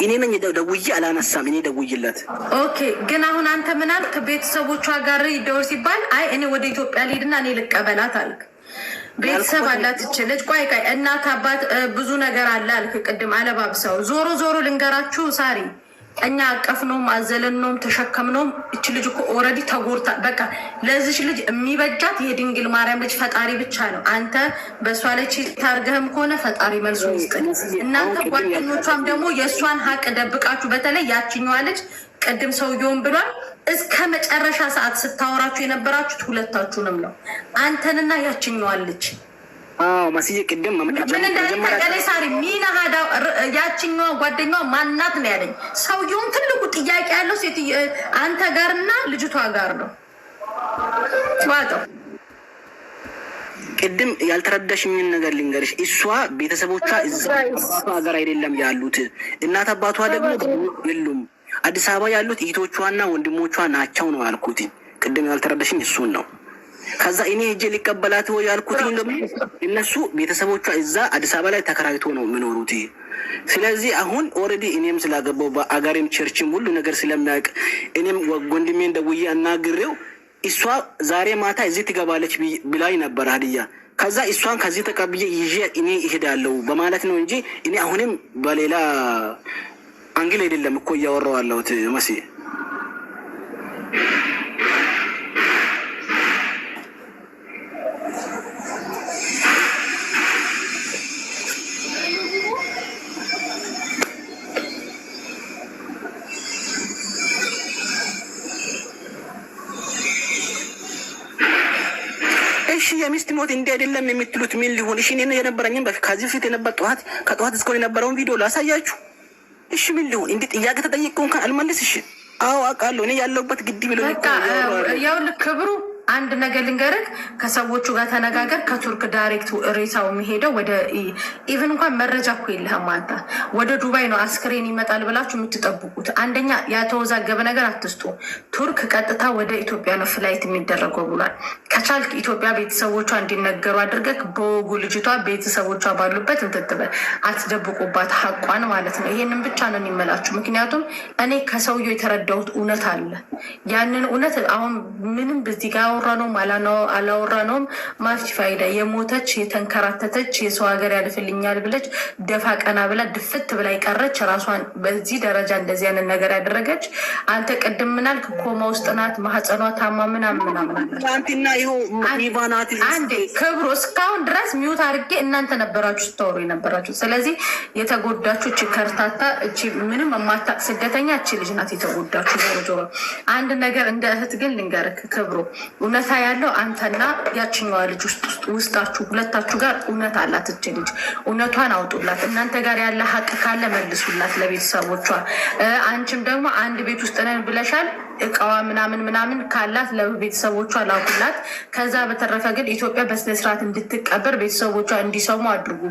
እኔ ነኝ ደውዬ አላነሳም። እኔ ደውዬለት ኦኬ። ግን አሁን አንተ ምን አልክ? ቤተሰቦቿ ጋር ይደውል ሲባል አይ እኔ ወደ ኢትዮጵያ ልሄድና እኔ ልቀበላት አልክ። ቤተሰብ አላት ትችልች። ቆይ እናት አባት ብዙ ነገር አለ አልክ ቅድም አለባብሰው። ዞሮ ልንገራችሁ ሳሪ እኛ አቀፍነውም አዘለነውም ተሸከምነውም እች ልጅ እኮ ኦልሬዲ ተጎርታ በቃ ለዚች ልጅ የሚበጃት የድንግል ማርያም ልጅ ፈጣሪ ብቻ ነው። አንተ በእሷ ላይ ታርገህም ከሆነ ፈጣሪ መልሶ ይስጥል። እናንተ ጓደኞቿም ደግሞ የእሷን ሀቅ ደብቃችሁ፣ በተለይ ያችኛዋ ልጅ ቅድም ሰውየውን ብሏል እስከ መጨረሻ ሰዓት ስታወራችሁ የነበራችሁት ሁለታችሁንም ነው፣ አንተንና ያችኛዋ ልጅ መስዬ ቅድም ምን እንደተቀለ ሳሪ ሚና ሀዳ ያችኛዋ ጓደኛዋ ማናት ነው ያለኝ። ሰውየውም ትልቁ ጥያቄ ያለው ሴት አንተ ጋርና ልጅቷ ጋር ነው። ዋጣው ቅድም ያልተረዳሽኝን ነገር ልንገርሽ። እሷ ቤተሰቦቿ እዛ አባቷ ሀገር አይደለም ያሉት፣ እናት አባቷ ደግሞ የሉም። አዲስ አበባ ያሉት እህቶቿና ወንድሞቿ ናቸው ነው ያልኩት። ቅድም ያልተረዳሽኝ እሱን ነው። ከዛ እኔ ሄጄ ሊቀበላት ወይ ያልኩት ደግሞ እነሱ ቤተሰቦቿ እዛ አዲስ አበባ ላይ ተከራይቶ ነው የሚኖሩት። ስለዚህ አሁን ኦልሬዲ እኔም ስላገባው በአገሬም ቸርችም ሁሉ ነገር ስለሚያውቅ እኔም ወንድሜን ደውዬ አናግሬው እሷ ዛሬ ማታ እዚህ ትገባለች ብላኝ ነበር ሀዲያ። ከዛ እሷን ከዚህ ተቀብዬ ይዤ እኔ እሄዳለሁ በማለት ነው እንጂ እኔ አሁንም በሌላ አንግል አይደለም እኮ እያወራሁ ያለሁት መሲ። እሺ የሚስት ሞት እንዲህ አይደለም የምትሉት ምን ሊሆን? እሺ እኔ የነበረኝም ከዚህ በፊት የነበር ከጠዋት እስካሁን የነበረውን ቪዲዮ ላሳያችሁ። እሺ ምን ሊሆን? እንዲህ ጥያቄ ተጠይቀው እንኳን አልመለስ። እሺ አዎ አውቃለሁ እኔ ያለሁበት ግድ ብሎ ያው ክብሩ አንድ ነገር ልንገርህ፣ ከሰዎቹ ጋር ተነጋገር። ከቱርክ ዳይሬክት ሬሳው የሚሄደው ወደ ኢቨን እንኳን መረጃ እኮ የለህም አንተ። ወደ ዱባይ ነው አስክሬን ይመጣል ብላችሁ የምትጠብቁት። አንደኛ ያተወዛገበ ነገር አትስጡ። ቱርክ ቀጥታ ወደ ኢትዮጵያ ነው ፍላይት የሚደረገው ብሏል። ከቻልክ ኢትዮጵያ ቤተሰቦቿ እንዲነገሩ አድርገህ በወጉ ልጅቷ ቤተሰቦቿ ባሉበት እንትትበል፣ አትደብቁባት ሀቋን ማለት ነው። ይሄንን ብቻ ነው የሚመላችሁ። ምክንያቱም እኔ ከሰውየው የተረዳሁት እውነት አለ። ያንን እውነት አሁን ምንም በዚህ ጋር አላወራነውም አላወራነውም ማፊ ፋይዳ። የሞተች የተንከራተተች የሰው ሀገር ያልፍልኛል ብለች ደፋ ቀና ብላ ድፍት ብላ ይቀረች ራሷን በዚህ ደረጃ እንደዚህ ያንን ነገር ያደረገች። አንተ ቅድም ምናልክ ኮማ ውስጥ ናት፣ ማህፀኗ ታማ ምናምን አንዴ ክብሩ እስካሁን ድረስ ሚውት አድርጌ እናንተ ነበራችሁ ስታወሩ የነበራችሁ። ስለዚህ የተጎዳችሁ እቺ ከርታታ እቺ ምንም የማታቅ ስደተኛ እቺ ልጅ ናት የተጎዳችሁ። ዞሮ ዞሮ አንድ ነገር እንደ እህት ግን ልንገርክ ክብሩ፣ እውነታ ያለው አንተና ያችኛዋ ልጅ ውስጣችሁ ሁለታችሁ ጋር እውነት አላት። እች ልጅ እውነቷን አውጡላት። እናንተ ጋር ያለ ሀቅ ካለ መልሱላት ለቤተሰቦቿ። አንቺም ደግሞ አንድ ቤት ውስጥ ነን ብለሻል። እቃዋ ምናምን ካላት ለቤተሰቦቿ ላኩላት። ከዛ በተረፈ ግን ኢትዮጵያ በስነስርዓት እንድትቀበር ቤተሰቦቿ እንዲሰሙ አድርጉ።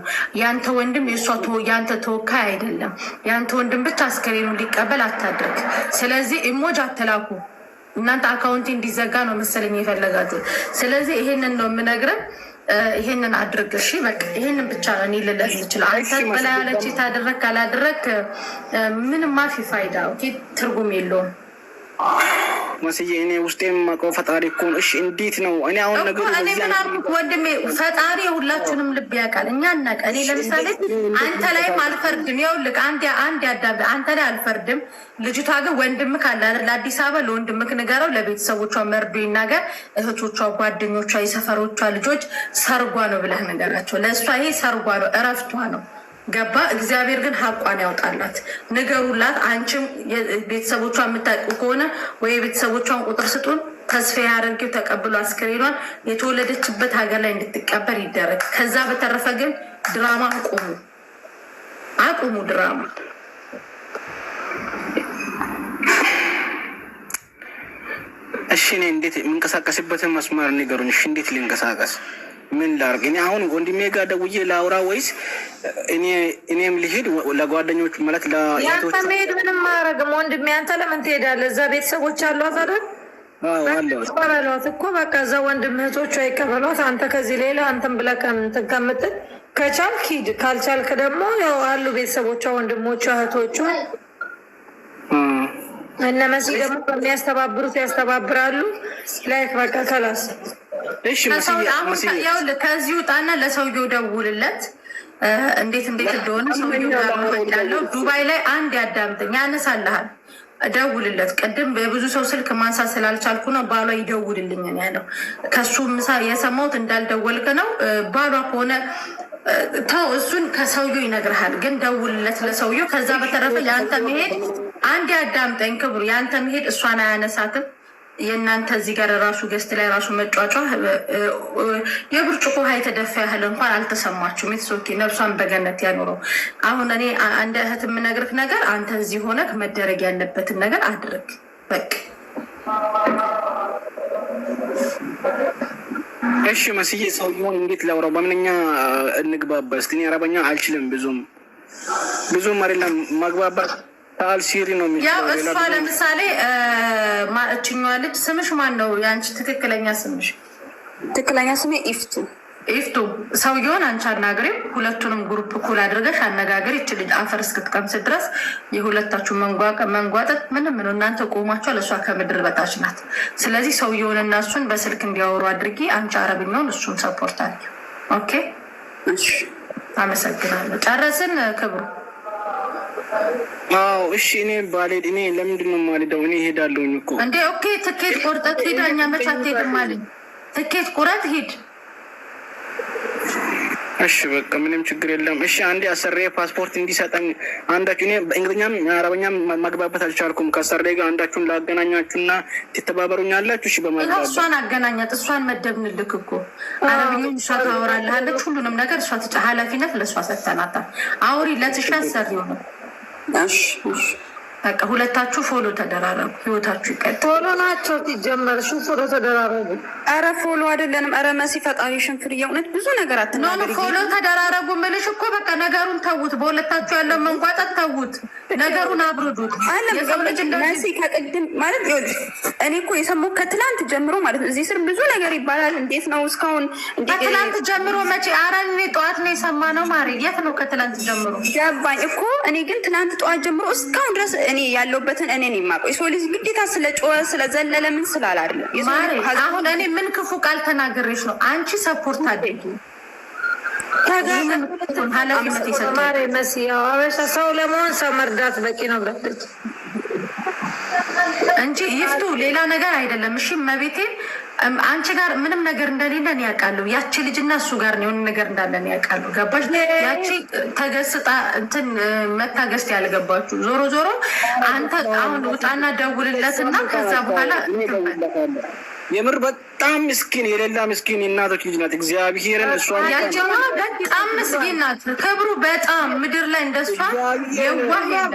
ያንተ ወንድም ያንተ ተወካይ አይደለም። ያንተ ወንድም ብቻ አስከሬኑ እንዲቀበል አታድርግ። ስለዚህ ኢሞጅ አትላኩ። እናንተ አካውንቲ እንዲዘጋ ነው መሰለኝ የፈለጋችሁ። ስለዚህ ይሄንን ነው የምነግረን። ይሄንን አድርግ እሺ። በቃ ይሄንን ብቻ ነው እኔ ልልህ ይችላል። አንተ በላይ ያለች ታደረክ ካላደረክ ምንም ማፊ ፋይዳ ትርጉም የለውም። መስዬ እኔ ውስጤ የማውቀው ፈጣሪ እኮ ነው። እሺ እንዴት ነው እኔ አሁን ነገሩ እኔ ምን አልኩት ወንድሜ፣ ፈጣሪ ሁላችሁንም ልብ ያውቃል። እኛ እናቀ እኔ ለምሳሌ አንተ ላይም አልፈርድም። ይኸውልህ አንድ ያዳብ አንተ ላይ አልፈርድም። ልጅቷ ግን ወንድም ካለ ለአዲስ አበባ ለወንድምክ ንገረው፣ ለቤተሰቦቿ መርዶ ይናገር፣ እህቶቿ፣ ጓደኞቿ፣ የሰፈሮቿ ልጆች ሰርጓ ነው ብለህ ነገራቸው። ለእሷ ይሄ ሰርጓ ነው፣ እረፍቷ ነው። ገባ? እግዚአብሔር ግን ሀቋን ያውጣላት፣ ንገሩላት። አንቺም ቤተሰቦቿ የምታውቁ ከሆነ ወይ የቤተሰቦቿን ቁጥር ስጡን። ተስፋ ያደርጊው ተቀብሎ አስክሬኗን የተወለደችበት ሀገር ላይ እንድትቀበር ይደረግ። ከዛ በተረፈ ግን ድራማ አቁሙ ድራማ። እሺ እኔ እንዴት የምንቀሳቀስበትን መስመር ንገሩኝ። እሺ እንዴት ልንቀሳቀስ? ምን ላርግ? እኔ አሁን ወንድሜ ጋር ደውዬ ላውራ ወይስ እኔም ልሂድ ለጓደኞች ማለት ያንተ መሄድ ምንም አያረግም ወንድሜ። አንተ ለምን ትሄዳለህ? እዛ ቤተሰቦች አሏት አይደል? ቀበሏት እኮ በቃ እዛ ወንድም እህቶቿ ይቀበሏት። አንተ ከዚህ ሌላ አንተን ብለህ ከምትል ከቻልክ ሂድ፣ ካልቻልክ ደግሞ ያው አሉ ቤተሰቦቿ፣ ወንድሞቿ፣ እህቶቿ። እነ መሲ ደግሞ በሚያስተባብሩት ያስተባብራሉ። ላይክ በቃ ከላስ ከዚህ ውጣና ለሰውየው ደውልለት። እንዴት እንደሆነ ሰውየው ጋር ያለው ዱባይ ላይ አንድ ያዳምጠኝ ያነሳልሃል። ደውልለት። ቅድም በብዙ ሰው ስልክ ማንሳት ስላልቻልኩ ነው ባሏ ይደውልልኝ ያለው። ከሱ ምሳ የሰማሁት እንዳልደወልክ ነው። ባሏ ከሆነ ተው፣ እሱን ከሰውየው ይነግርሃል። ግን ደውልለት ለሰውየው። ከዛ በተረፈ የአንተ መሄድ አንድ ያዳምጠኝ ክብሩ፣ የአንተ መሄድ እሷን አያነሳትም። የእናንተ እዚህ ጋር ራሱ ገስት ላይ ራሱ መጫጫ የብርጭቆ ውሃ የተደፋ ያህል እንኳን አልተሰማችሁም። የተሶኬ ነፍሷን በገነት ያኖረው። አሁን እኔ አንድ እህት የምነግርህ ነገር አንተ እዚህ ሆነህ መደረግ ያለበትን ነገር አድርግ በቃ። እሺ መስዬ ሰውዬውን እንዴት ላውራው? በምንኛ እንግባባ እስኪ? እኔ አረበኛ አልችልም ብዙም አይደለም መግባባት አልሲሪ ነው የሚለው። ያው እሷ ለምሳሌ እችኛዋ ልጅ ስምሽ ማን ነው? የአንቺ ትክክለኛ ስምሽ? ትክክለኛ ስሜ ኢፍቱ። ሰውየውን አንቺ አናግሬ፣ ሁለቱንም ግሩፕ እኩል አድርገሽ አነጋገር። ይች ልጅ አፈር እስክትቀምስ ድረስ የሁለታችሁ መንጓጠጥ ምንም ነው። እናንተ ቆማችኋል፣ እሷ ከምድር በታች ናት። ስለዚህ ሰውየውን እና እሱን በስልክ እንዲያወሩ አድርጊ። አንቺ አረብኛውን እሱን ሰፖርት አድርጊ። ኦኬ አመሰግናለሁ። ጨረስን ክብሩ? አዎ እሺ። እኔ ባልሄድ እኔ ለምንድን ነው የማልሄደው? እኔ እሄዳለሁኝ እኮ እንዴ። ኦኬ ትኬት ቆርጠት ሄዳ እኛ መቼ አትሄድም አለኝ። ትኬት ቁረጥ ሂድ። እሺ በቃ ምንም ችግር የለም። እሺ አንዴ አሰሬ ፓስፖርት እንዲሰጠኝ አንዳችሁ፣ እኔ በእንግሊዝኛም አረበኛም መግባባት አልቻልኩም። ከአሰሬ ጋር አንዳችሁን ላገናኛችሁና ትተባበሩኛላችሁ? እሺ በማግባባት እሷን አገናኛት። እሷን መደብንልክ እኮ አረብኛውን እሷ ታወራልሃለች። ሁሉንም ነገር እሷ ኃላፊነት ለእሷ ሰተናታል። አውሪ ለትሻ ሰሪው ነው። እሺ በቃ ሁለታችሁ ፎሎ ተደራረጉ፣ ህይወታችሁ ይቀጥል። ፎሎ ናቸው ሲጀመር። እሺ ፎሎ ተደራረጉ። ኧረ ፎሎ አይደለንም። ኧረ መሲ ፈጣሪ ሽንፍር፣ የእውነት ብዙ ነገር አትናገሪ። ፎሎ ተደራረጉ ምልሽ እኮ በቃ ነገሩን ተዉት። በሁለታችሁ ያለው መንቋጠጥ ተዉት። ነገሩን አብርዱት። መሲ ከቅድም ማለት እኔ እኮ የሰማሁት ከትላንት ጀምሮ ማለት ነው። እዚህ ስር ብዙ ነገር ይባላል። እንዴት ነው እስካሁን? ከትላንት ጀምሮ መቼ? ኧረ እኔ ጠዋት ነው የሰማነው። ማሪ የት ነው ከትላንት ጀምሮ? ገባኝ እኮ እኔ ግን ትላንት ጠዋት ጀምሮ እስካሁን ድረስ እኔ ያለሁበትን እኔ ነው የማውቀው። የሰው ልጅ ግዴታ ስለ ጮኸ ስለዘለለ ምን ስላል አይደለም። አሁን እኔ ምን ክፉ ቃል ተናገረች ነው? አንቺ ሰፖርት አድርጊ። ኃላፊነት ይሰጣል። መሲ አበሻ ሰው ለመሆን ሰው መርዳት በቂ ነው ብላለች እንጂ ይፍቱ ሌላ ነገር አይደለም። እሺ መቤቴ አንቺ ጋር ምንም ነገር እንደሌለ እኔ ያውቃለሁ። ያቺ ልጅና እሱ ጋር ነው የሆነ ነገር እንዳለ እኔ ያውቃለሁ። ገባሽ? ያቺ ተገስጣ እንትን መታገስት ያልገባችሁ። ዞሮ ዞሮ አንተ አሁን ውጣና ደውልለትና ከዛ በኋላ የምር በጣም ምስኪን የሌላ ምስኪን የእናቶች ልጅ ናት። እግዚአብሔርን እሷ ያጀማ በጣም ምስኪን ናት። ክብሩ በጣም ምድር ላይ እንደሷ የዋህ የለም።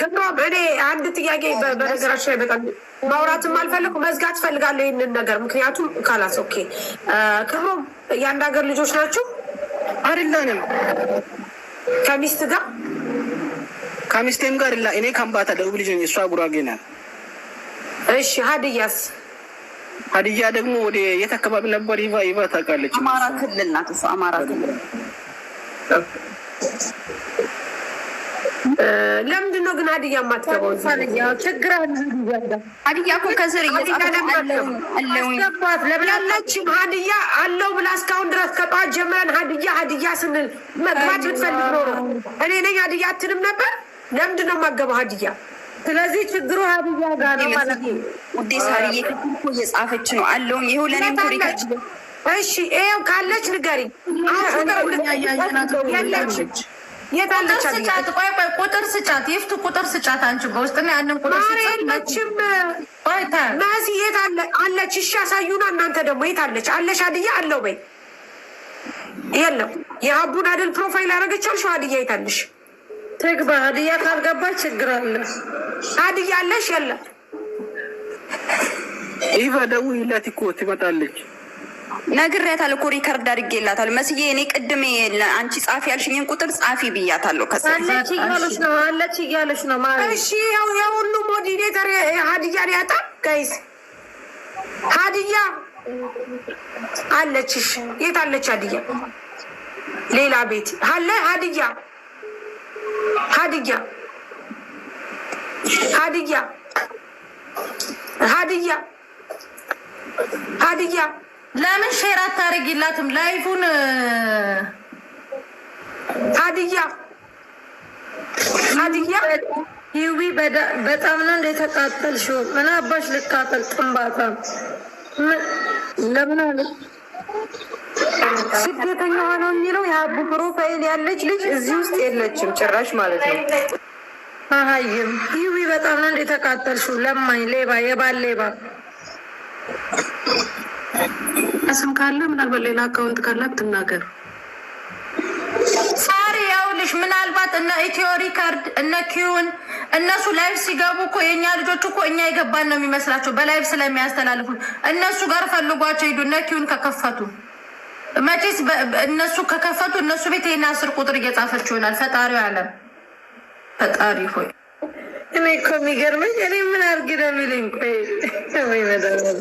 ክብሩ እኔ አንድ ጥያቄ በነገራችን ላይ በጣም ማውራትም አልፈልግ መዝጋት ፈልጋለሁ ይህንን ነገር። ምክንያቱም ካላስ ኦኬ ክብሩ የአንድ ሀገር ልጆች ናቸው አይደለንም? ከሚስት ጋር ከሚስቴም ጋር እኔ ከምባታ ደቡብ ልጅ ነኝ፣ እሷ ጉራጌ ናት። እሺ ሀዲያስ? ሀዲያ ደግሞ ወደ የት አካባቢ ነበር? ይቫ ታውቃለች? አማራ ክልል ናት እሷ። አማራ ክልል። ለምንድን ነው ግን ሀዲያ የማትገባው? ችግር አለ። ሀዲያ እኮ ከስር ያለችም ሀዲያ አለው ብላ እስካሁን ድረስ ከጠዋት ጀምረን ሀዲያ ስንል መግባት ብትፈልግ ኖሮ እኔ ነኝ ሀዲያ አትልም ነበር። ለምንድን ነው የማገባው ሀዲያ? ስለዚህ ችግሩ ሀዲያ ጋር ነው ማለት ነው። ውዴ ሳርዬ እኮ እየጻፈች ነው አለውኝ። ይኸው ለእኔም ኮሪካች። እሺ ይኸው ካለች ንገሪኝ። የታለች? ስጫት። ቆይ ቁጥር ስጫት። ይፍቱ ቁጥር ስጫት። አንቺ በውስጥ ነው ያንን ቁጥር ስጫት። የለችም መሲ። የት አለች? እሺ ያሳዩና እናንተ ደግሞ የት አለች? አለሽ ሀዲያ አለው በይ። የለም የአቡን አደል ፕሮፋይል ያደረገቻልሽ ሀዲያ የት አለሽ? ትግባ። ሀዲያ ካልገባች ችግር አለ። ሀዲያ አለሽ? የለም ይቫ ደውዪላት እኮ ትመጣለች። ነግሬያታለሁ እኮ ሪከርድ አድርጌላታለሁ። መስዬ እኔ ቅድም አንቺ ጻፊ ያልሽኝን ቁጥር ጻፊ ብያታለሁ። አለች እያለች ነው ማለት። እሺ የሁሉ ሞዲኔተር ሀዲያን ያጣ ጋይስ። ሀዲያ አለች። እሺ የት አለች ሀዲያ? ሌላ ቤት አለ ሀዲያ ሀዲያ ለምን ሼር አታደርጊላትም ላይፉን? ሀዲያ ይዊ በጣም ነው እንደ ተቃጠልሽው። ምን አባሽ ልቃጠል? ጥንባታ ለምን አለ ስደተኛ ሆነው የሚለው የአቡ ፕሮፋይል ያለች ልጅ እዚህ ውስጥ የለችም ጭራሽ ማለት ነው። አሀይም ይዊ በጣም ነው እንደ ተቃጠልሽው። ለማኝ ሌባ፣ የባል ሌባ ስም ካለ ምናልባት ሌላ አካውንት ካላት ትናገር። ሳሪ ያውልሽ ምናልባት እነ ኢትዮ ሪከርድ እነ ኪውን እነሱ ላይቭ ሲገቡ እኮ የእኛ ልጆች እኮ እኛ የገባን ነው የሚመስላቸው በላይቭ ስለሚያስተላልፉ እነሱ ጋር ፈልጓቸው ሂዱ። እነ ኪውን ከከፈቱ መቼስ እነሱ ከከፈቱ እነሱ ቤት ይሄን 10 ቁጥር እየጻፈች ይሆናል። ፈጣሪው ዓለም ፈጣሪ ሆይ እኔ እኮ የሚገርመኝ እኔ ምን አድርጊ ነው የሚለኝ። ቆይ ወይ መዳበል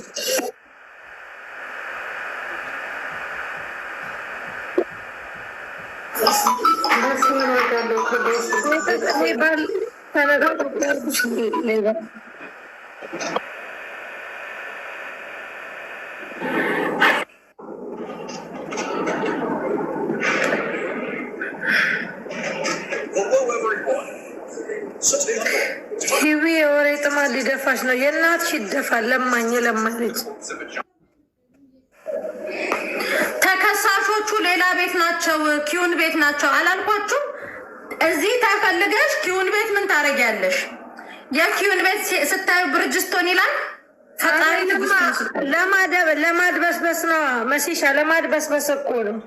ሂዊ የወሬ ጥማት ሊደፋሽ ነው። የእናትሽ ይደፋል። ለማኝ ልጅ ተከሳሾቹ ሌላ ቤት ናቸው፣ ኪውን ቤት ናቸው አላልኳችሁም? እዚህ ተፈልገሽ ኪውን ቤት ምን ታደርጊያለሽ? የኪውን ቤት ስታዩ ብርጅስቶን ይላል። ፈጣሪ ለማድበስበስ ነው መሲሻ፣ ለማድበስበስ እኮ ነው።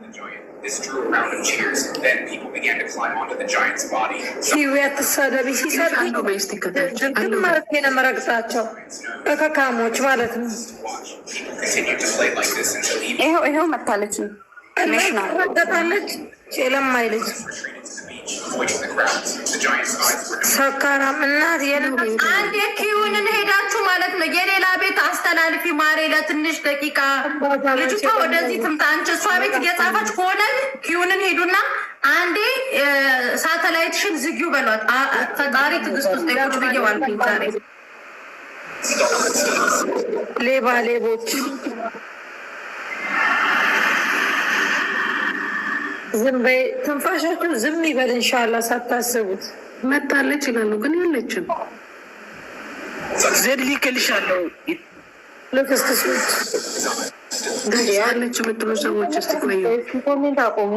ሲዊ አትሳደቢ። ሲሰድግ ማለት ነው መረግጣቸው እከካሞች ማለት ነው። ይኸው መታለች ረገጣለች። የለማይ ልጅ ሰካራም እናት አንድ የኪዩንን ሄዳችሁ ማለት ነው የሌላ ቤት አስተላልፊ ማሬ፣ ለትንሽ ደቂቃ ልጅቷ ወደዚህ ትምጣ። አንቺ እሷ ቤት እየጻፈች ከሆነ ኪዩንን ሄዱና አንዴ ሳተላይትሽን ዝጊው በሏት። ፈጣሪ ትግስት ውስጥ ቁጭ ብዬ ዋልኩኝ ዛሬ። ሌባ ሌቦች ዝም በይ። ትንፋሻችሁ ዝም ይበል። እንሻላ ሳታስቡት መጣለች ይላሉ፣ ግን የለችም። ዘድ ልክልሻለሁ ለክስክሶች ያለች የምትሉ ሰዎች እስቲ ቆዩ። ኮሜንት አቆሙ።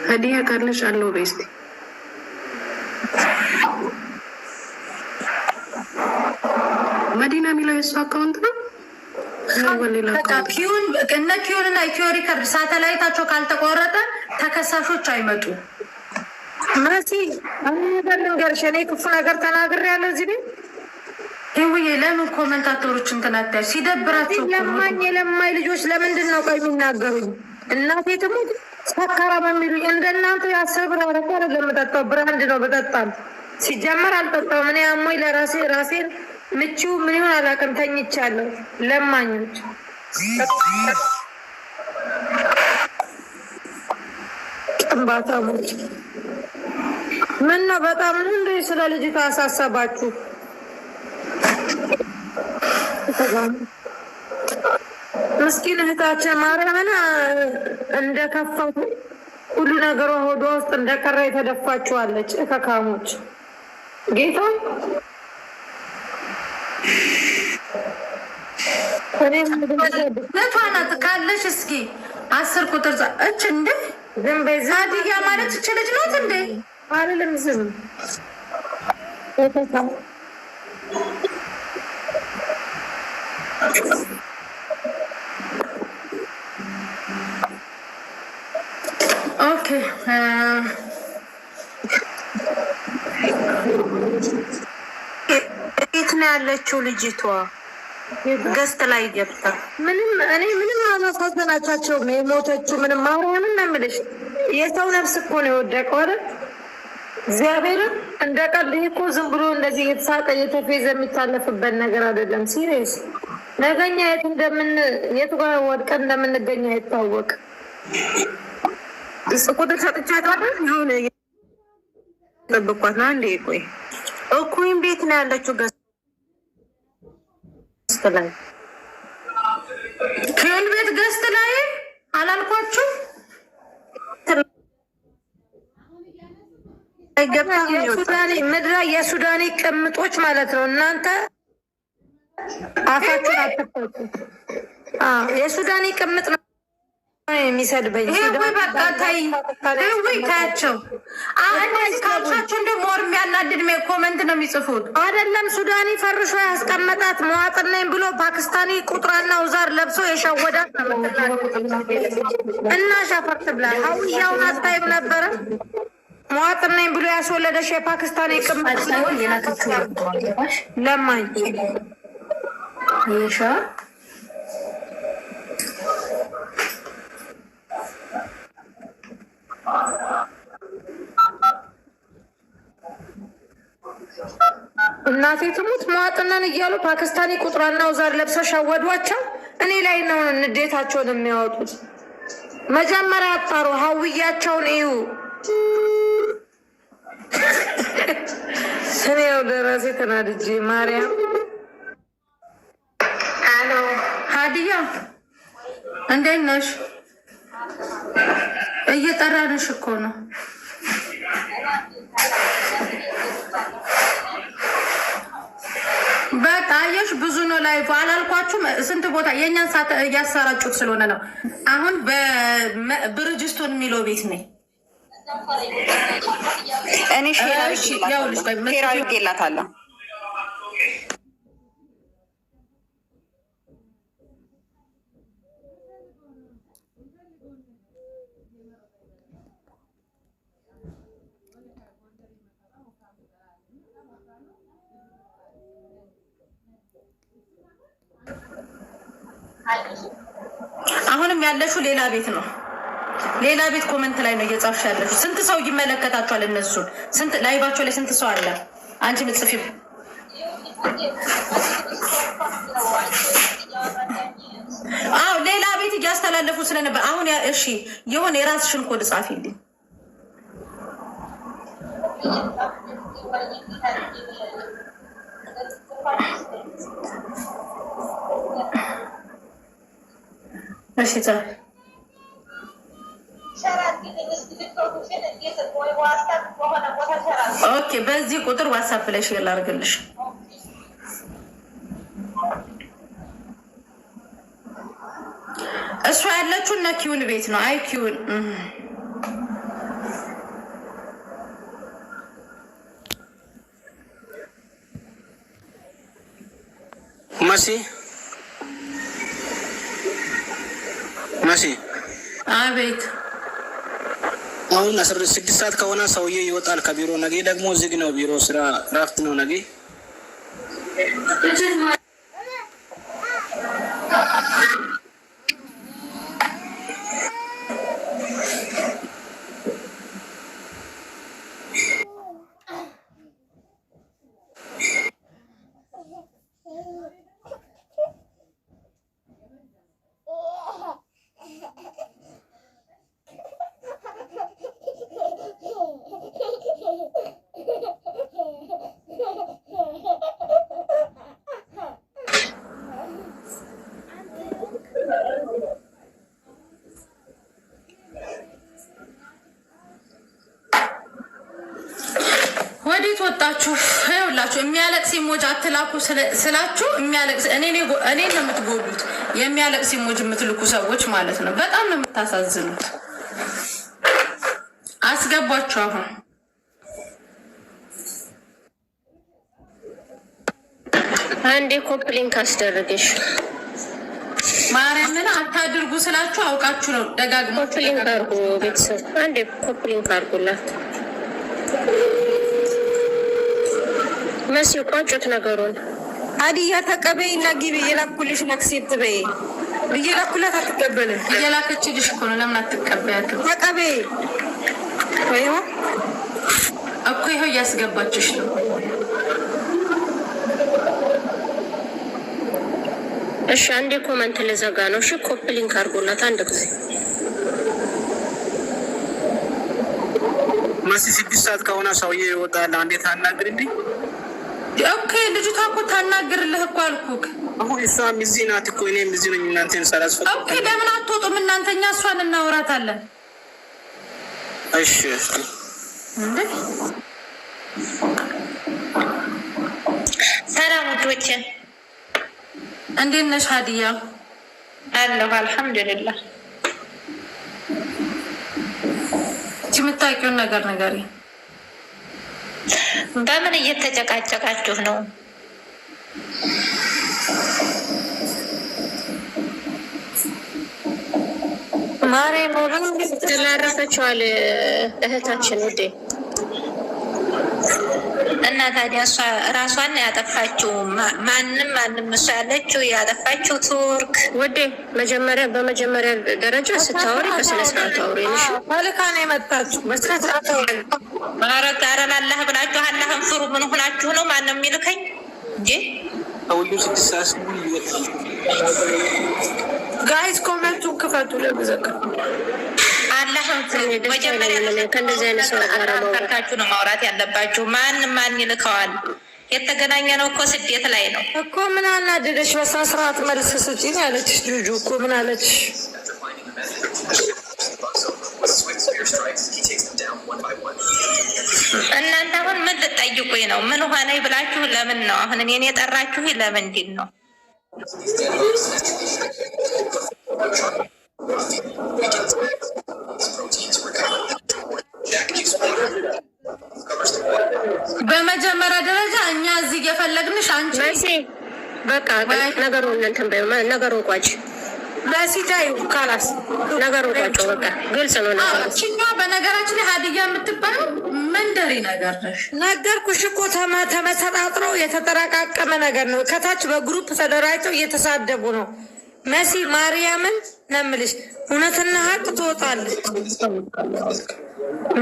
ሀዲያ ካለሽ አለው በስቲ መዲና የሚለው የሱ አካውንት ነው። እነ ኪዩንና ኢትዮ ሪከርድ ሳተላይታቸው ካልተቆረጠ ተከሳሾች አይመጡ። መሲ ነገር ልንገርሽ፣ እኔ ክፉ ነገር ተናግሬያለሁ እዚህ ቤት። ይውዬ ለምን ኮመንታተሮች እንትናታዩ ሲደብራቸው የለማኝ ልጆች ለምንድን ነው ቆይ የሚናገሩኝ? እናቴ ትሙት ሰካራ በሚሉኝ እንደናንተ የ10 ብር አረቄ አይደለም የምጠጣው፣ ብራንድ ነው በጠጣም። ሲጀመር አልጠጣውም እኔ አሞኝ ራሴን ምቺው ምን ይሆን አላውቅም፣ ተኝቻለሁ። ለማኞች ጥንባታሞች ምን ነው በጣም ነው እንደ ስለ ልጅቷ አሳሰባችሁ? ምስኪን እህታችን ማርያምን እንደከፋቱ ሁሉ ነገሯ ሆዷ ውስጥ እንደቀረ የተደፋችኋለች። እከካሞች ጌታ ነቷናት ካለሽ እስኪ 10 ቁጥር እች እንደ ዝም በይ። ዛድያ ማለት እች ልጅ ናት እንዴ? አይደለም ዝም ኦኬ የት ነው ያለችው ልጅቷ? ገስት ላይ ገብታ እኔ ምንም አላሳዘናቻቸውም። የሞተችው ምንም ማርያምን ነው የምልሽ። የሰው ነፍስ እኮ ነው የወደቀው አይደል? እግዚአብሔርን እንደ ቀልድ እኮ ዝም ብሎ እንደዚህ የተሳቀ የተፌዘ የሚታለፍበት ነገር አይደለም። ሲሪየስ ነገኛ የቱ ጋር ወድቀን እንደምንገኝ አይታወቅ። ቁጥር ሰጥቻታለሁ። ይሁን ጠብቋት ነው እንዴ? ቆይ እኩይም ቤት ነው ያለችው ገስት ላይ ኪዩን ቤት ገስት ላይ አላልኳችሁ? ምድራ የሱዳኔ ቅምጦች ማለት ነው። እናንተ አፋችሁን አትፈቱ። የሱዳኔ ቅምጥ የሚሰድበኝ ወይ በቃ ታይ ወይ ታያቸው። እንደዚህ ካልሻቸው እንደ ሞር የሚያናድድ ኮመንት ነው የሚጽፉት። አይደለም ሱዳኒ ፈርሾ ያስቀመጣት መዋጥን ነኝ ብሎ ፓኪስታኒ ቁጥራና ውዛር ለብሶ የሸወዳት እና ሻፈርት ብላ ሀውያውን አታይም ነበረ። መዋጥን ነኝ ብሎ ያስወለደሽ የፓኪስታኒ ቅመጥ ለማኝ ይሻ እናቴ ትሙት መዋጥነን እያሉ ፓኪስታኒ ቁጥራና ውዛር ለብሰው ሸወዷቸው። እኔ ላይ ነው ንዴታቸውን የሚያወጡት። መጀመሪያ አጣሩ፣ ሀውያቸውን እዩ። እኔ ያው ደራሴ ተናድጄ ማርያም። አሎ ሀዲያ እንዴት ነሽ? እየጠራንሽ እኮ ነው። በቃ አየሽ፣ ብዙ ነው ላይ አላልኳችሁም? ስንት ቦታ የእኛን ሰዓት እያሰራጩት ስለሆነ ነው። አሁን በብርጅስቶን የሚለው ቤት ነኝ እኔ ሼር አድርጌላታለሁ። አሁንም ያለሽው ሌላ ቤት ነው። ሌላ ቤት ኮመንት ላይ ነው እየጻፍሽ ያለሽው። ስንት ሰው ይመለከታችኋል? እነሱን ስንት ላይባቸው ላይ ስንት ሰው አለ? አንቺ ምጽፊ ሌላ ቤት እያስተላለፉ ስለነበር አሁን እሺ፣ የሆነ የራስሽን ኮድ ጻፊልኝ። እሺ ጻፍ። ኦኬ፣ በዚህ ቁጥር ዋትስአፕ ላይ ሼር ላድርግልሽ። እሷ ያለችው እና ኪውን ቤት ነው። አይ ኪውን መሲ አቤት። አሁን 16 ሰዓት ከሆነ ሰውዬ ይወጣል ከቢሮ። ነገ ደግሞ ዝግ ነው ቢሮ፣ ስራ እረፍት ነው ነገ። ወዴት ወጣችሁ? ይኸውላችሁ የሚያለቅስ ኢሞጅ አትላኩ ስላችሁ የሚያለቅስ እኔ ነው የምትጎዱት። የሚያለቅስ ኢሞጅ የምትልኩ ሰዎች ማለት ነው። በጣም ነው የምታሳዝኑት። አስገባችሁ። አሁን አንዴ ኮፕሊንክ አስደረገሽ። ማርያምን አታድርጉ ስላችሁ አውቃችሁ ነው። ደጋግሞ ኮፕሊንክ አርጉ። ቤተሰብ አንዴ ኮፕሊንክ አርጉላት። መሲ ቋጩት ነገሩን። ሀዲያ ተቀበይ እና ግቢ። የላኩልሽ አክሴፕት በይ። እየላኩላት አትቀበልም። እየላከችልሽ እኮ ነው። ለምን አትቀበያትም? ተቀበይ ወይ እኮ ይኸው እያስገባችሽ ነው። እሺ አንዴ ኮመንት ልዘጋ ነው። እሺ ኮፕሊንክ አርጉላት አንድ ጊዜ። መሲ 6 ሰዓት ከሆነ ሰውዬ ይወጣል። አንዴ ታናግሪልኝ። ኦኬ፣ ልጅቷ እኮ ታናግርልህ እኮ አልኩህ። አሁን እሷም እዚህ ናት እኮ እኔም እዚህ ነኝ። እናንተን ሳላስፈቅድ ኦኬ፣ ለምን አትወጡም እናንተ? እኛ እሷን እናወራታለን። እሺ እንዴ ሰላም ውዶቼ፣ እንዴት ነሽ ሀዲያ? አለሁ አልሐምዱሊላህ። የምታውቂውን ነገር ንገሪ። በምን እየተጨቃጨቃችሁ ነው? ማሬ ሞብን ስላረፈችዋል እህታችን ውዴ። እና ታዲያ እሷ ራሷን ያጠፋችው ማንም እሷ ያለችው ያጠፋችው ቱርክ ውዴ። በመጀመሪያ ደረጃ ስታወሪ በስነ ስርዓት አውሪ። ፈልካ ነው የመጣችሁ። በስነ ስርዓት አውሪ። ኧረ ላላህ ብላችሁ አላህን ፍሩ። ምን ሆናችሁ ነው? ማነው የሚልከኝ እንጂ ጋይስ ኮመንቱን ክፈቱ። ለምዘከር አላህን ፍሩ። መጀመሪያ ከእንደዚህ አይነት ሰው ጋር ፈርታችሁ ነው ማውራት ያለባችሁ። ማን ይልከዋል? የተገናኘ ነው እኮ ስደት ላይ ነው እኮ። ምን አናደደሽ? በስነ ስርዓት መልስ ስጪኝ ያለችሽ ጁጁ እኮ ምን አለች? እናንተ አሁን ምን ልጠይቁኝ ነው? ምን ሆነ ብላችሁ ለምን ነው አሁን እኔን የጠራችሁ? ለምንድን ነው? በመጀመሪያ ደረጃ እኛ እዚህ እየፈለግንሽ አንቺ በቃ ነገሩን ቋጭ። ለሲታዩ ካላስ ነገሩን ቋጭ። በቃ ግልጽ ነው ነገሩ። እኛ በነገራችን ላይ ሀዲያ የምትባለው መንደሪ ነገር ነሽ። ነገርኩሽ እኮ ተመሰጣጥረው የተጠራቃቀመ ነገር ነው። ከታች በግሩፕ ተደራጅተው እየተሳደቡ ነው። መሲ ማርያምን ነው የምልሽ፣ እውነትና ሀቅ ትወጣለች።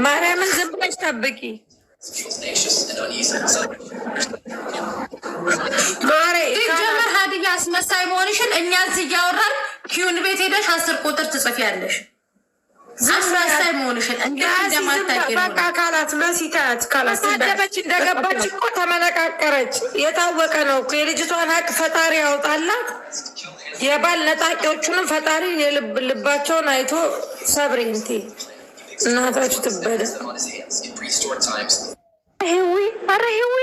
ማርያምን ዝም ብለሽ ጠብቂ። ጀመር ሀዲያ አስመሳይ መሆንሽን እኛ እዚህ እያወራን ኪዩን ቤት ሄደሽ 10 ቁጥር ትጽፊያለሽ። አስመሳይ መሆንሽን በቃ ካላት መሲታት ካላት ተሳደበች። እንደገባች እኮ ተመነቃቀረች። የታወቀ ነው እኮ የልጅቷን ሀቅ ፈጣሪ ያውጣላት። የባል ነጣቂዎቹንም ፈጣሪ ልባቸውን አይቶ ሰብሪ እንቴ እናታችሁ ትበደ። ኧረ ሂዊ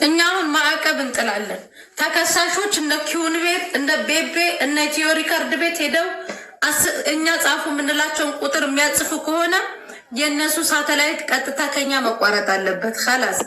እኛ አሁን ማዕቀብ እንጥላለን። ተከሳሾች እነ ኪውን ቤት እነ ቤቤ እነ ቲዮ ሪከርድ ቤት ሄደው እኛ ጻፉ የምንላቸውን ቁጥር የሚያጽፉ ከሆነ የእነሱ ሳተላይት ቀጥታ ከኛ መቋረጥ አለበት። ላስ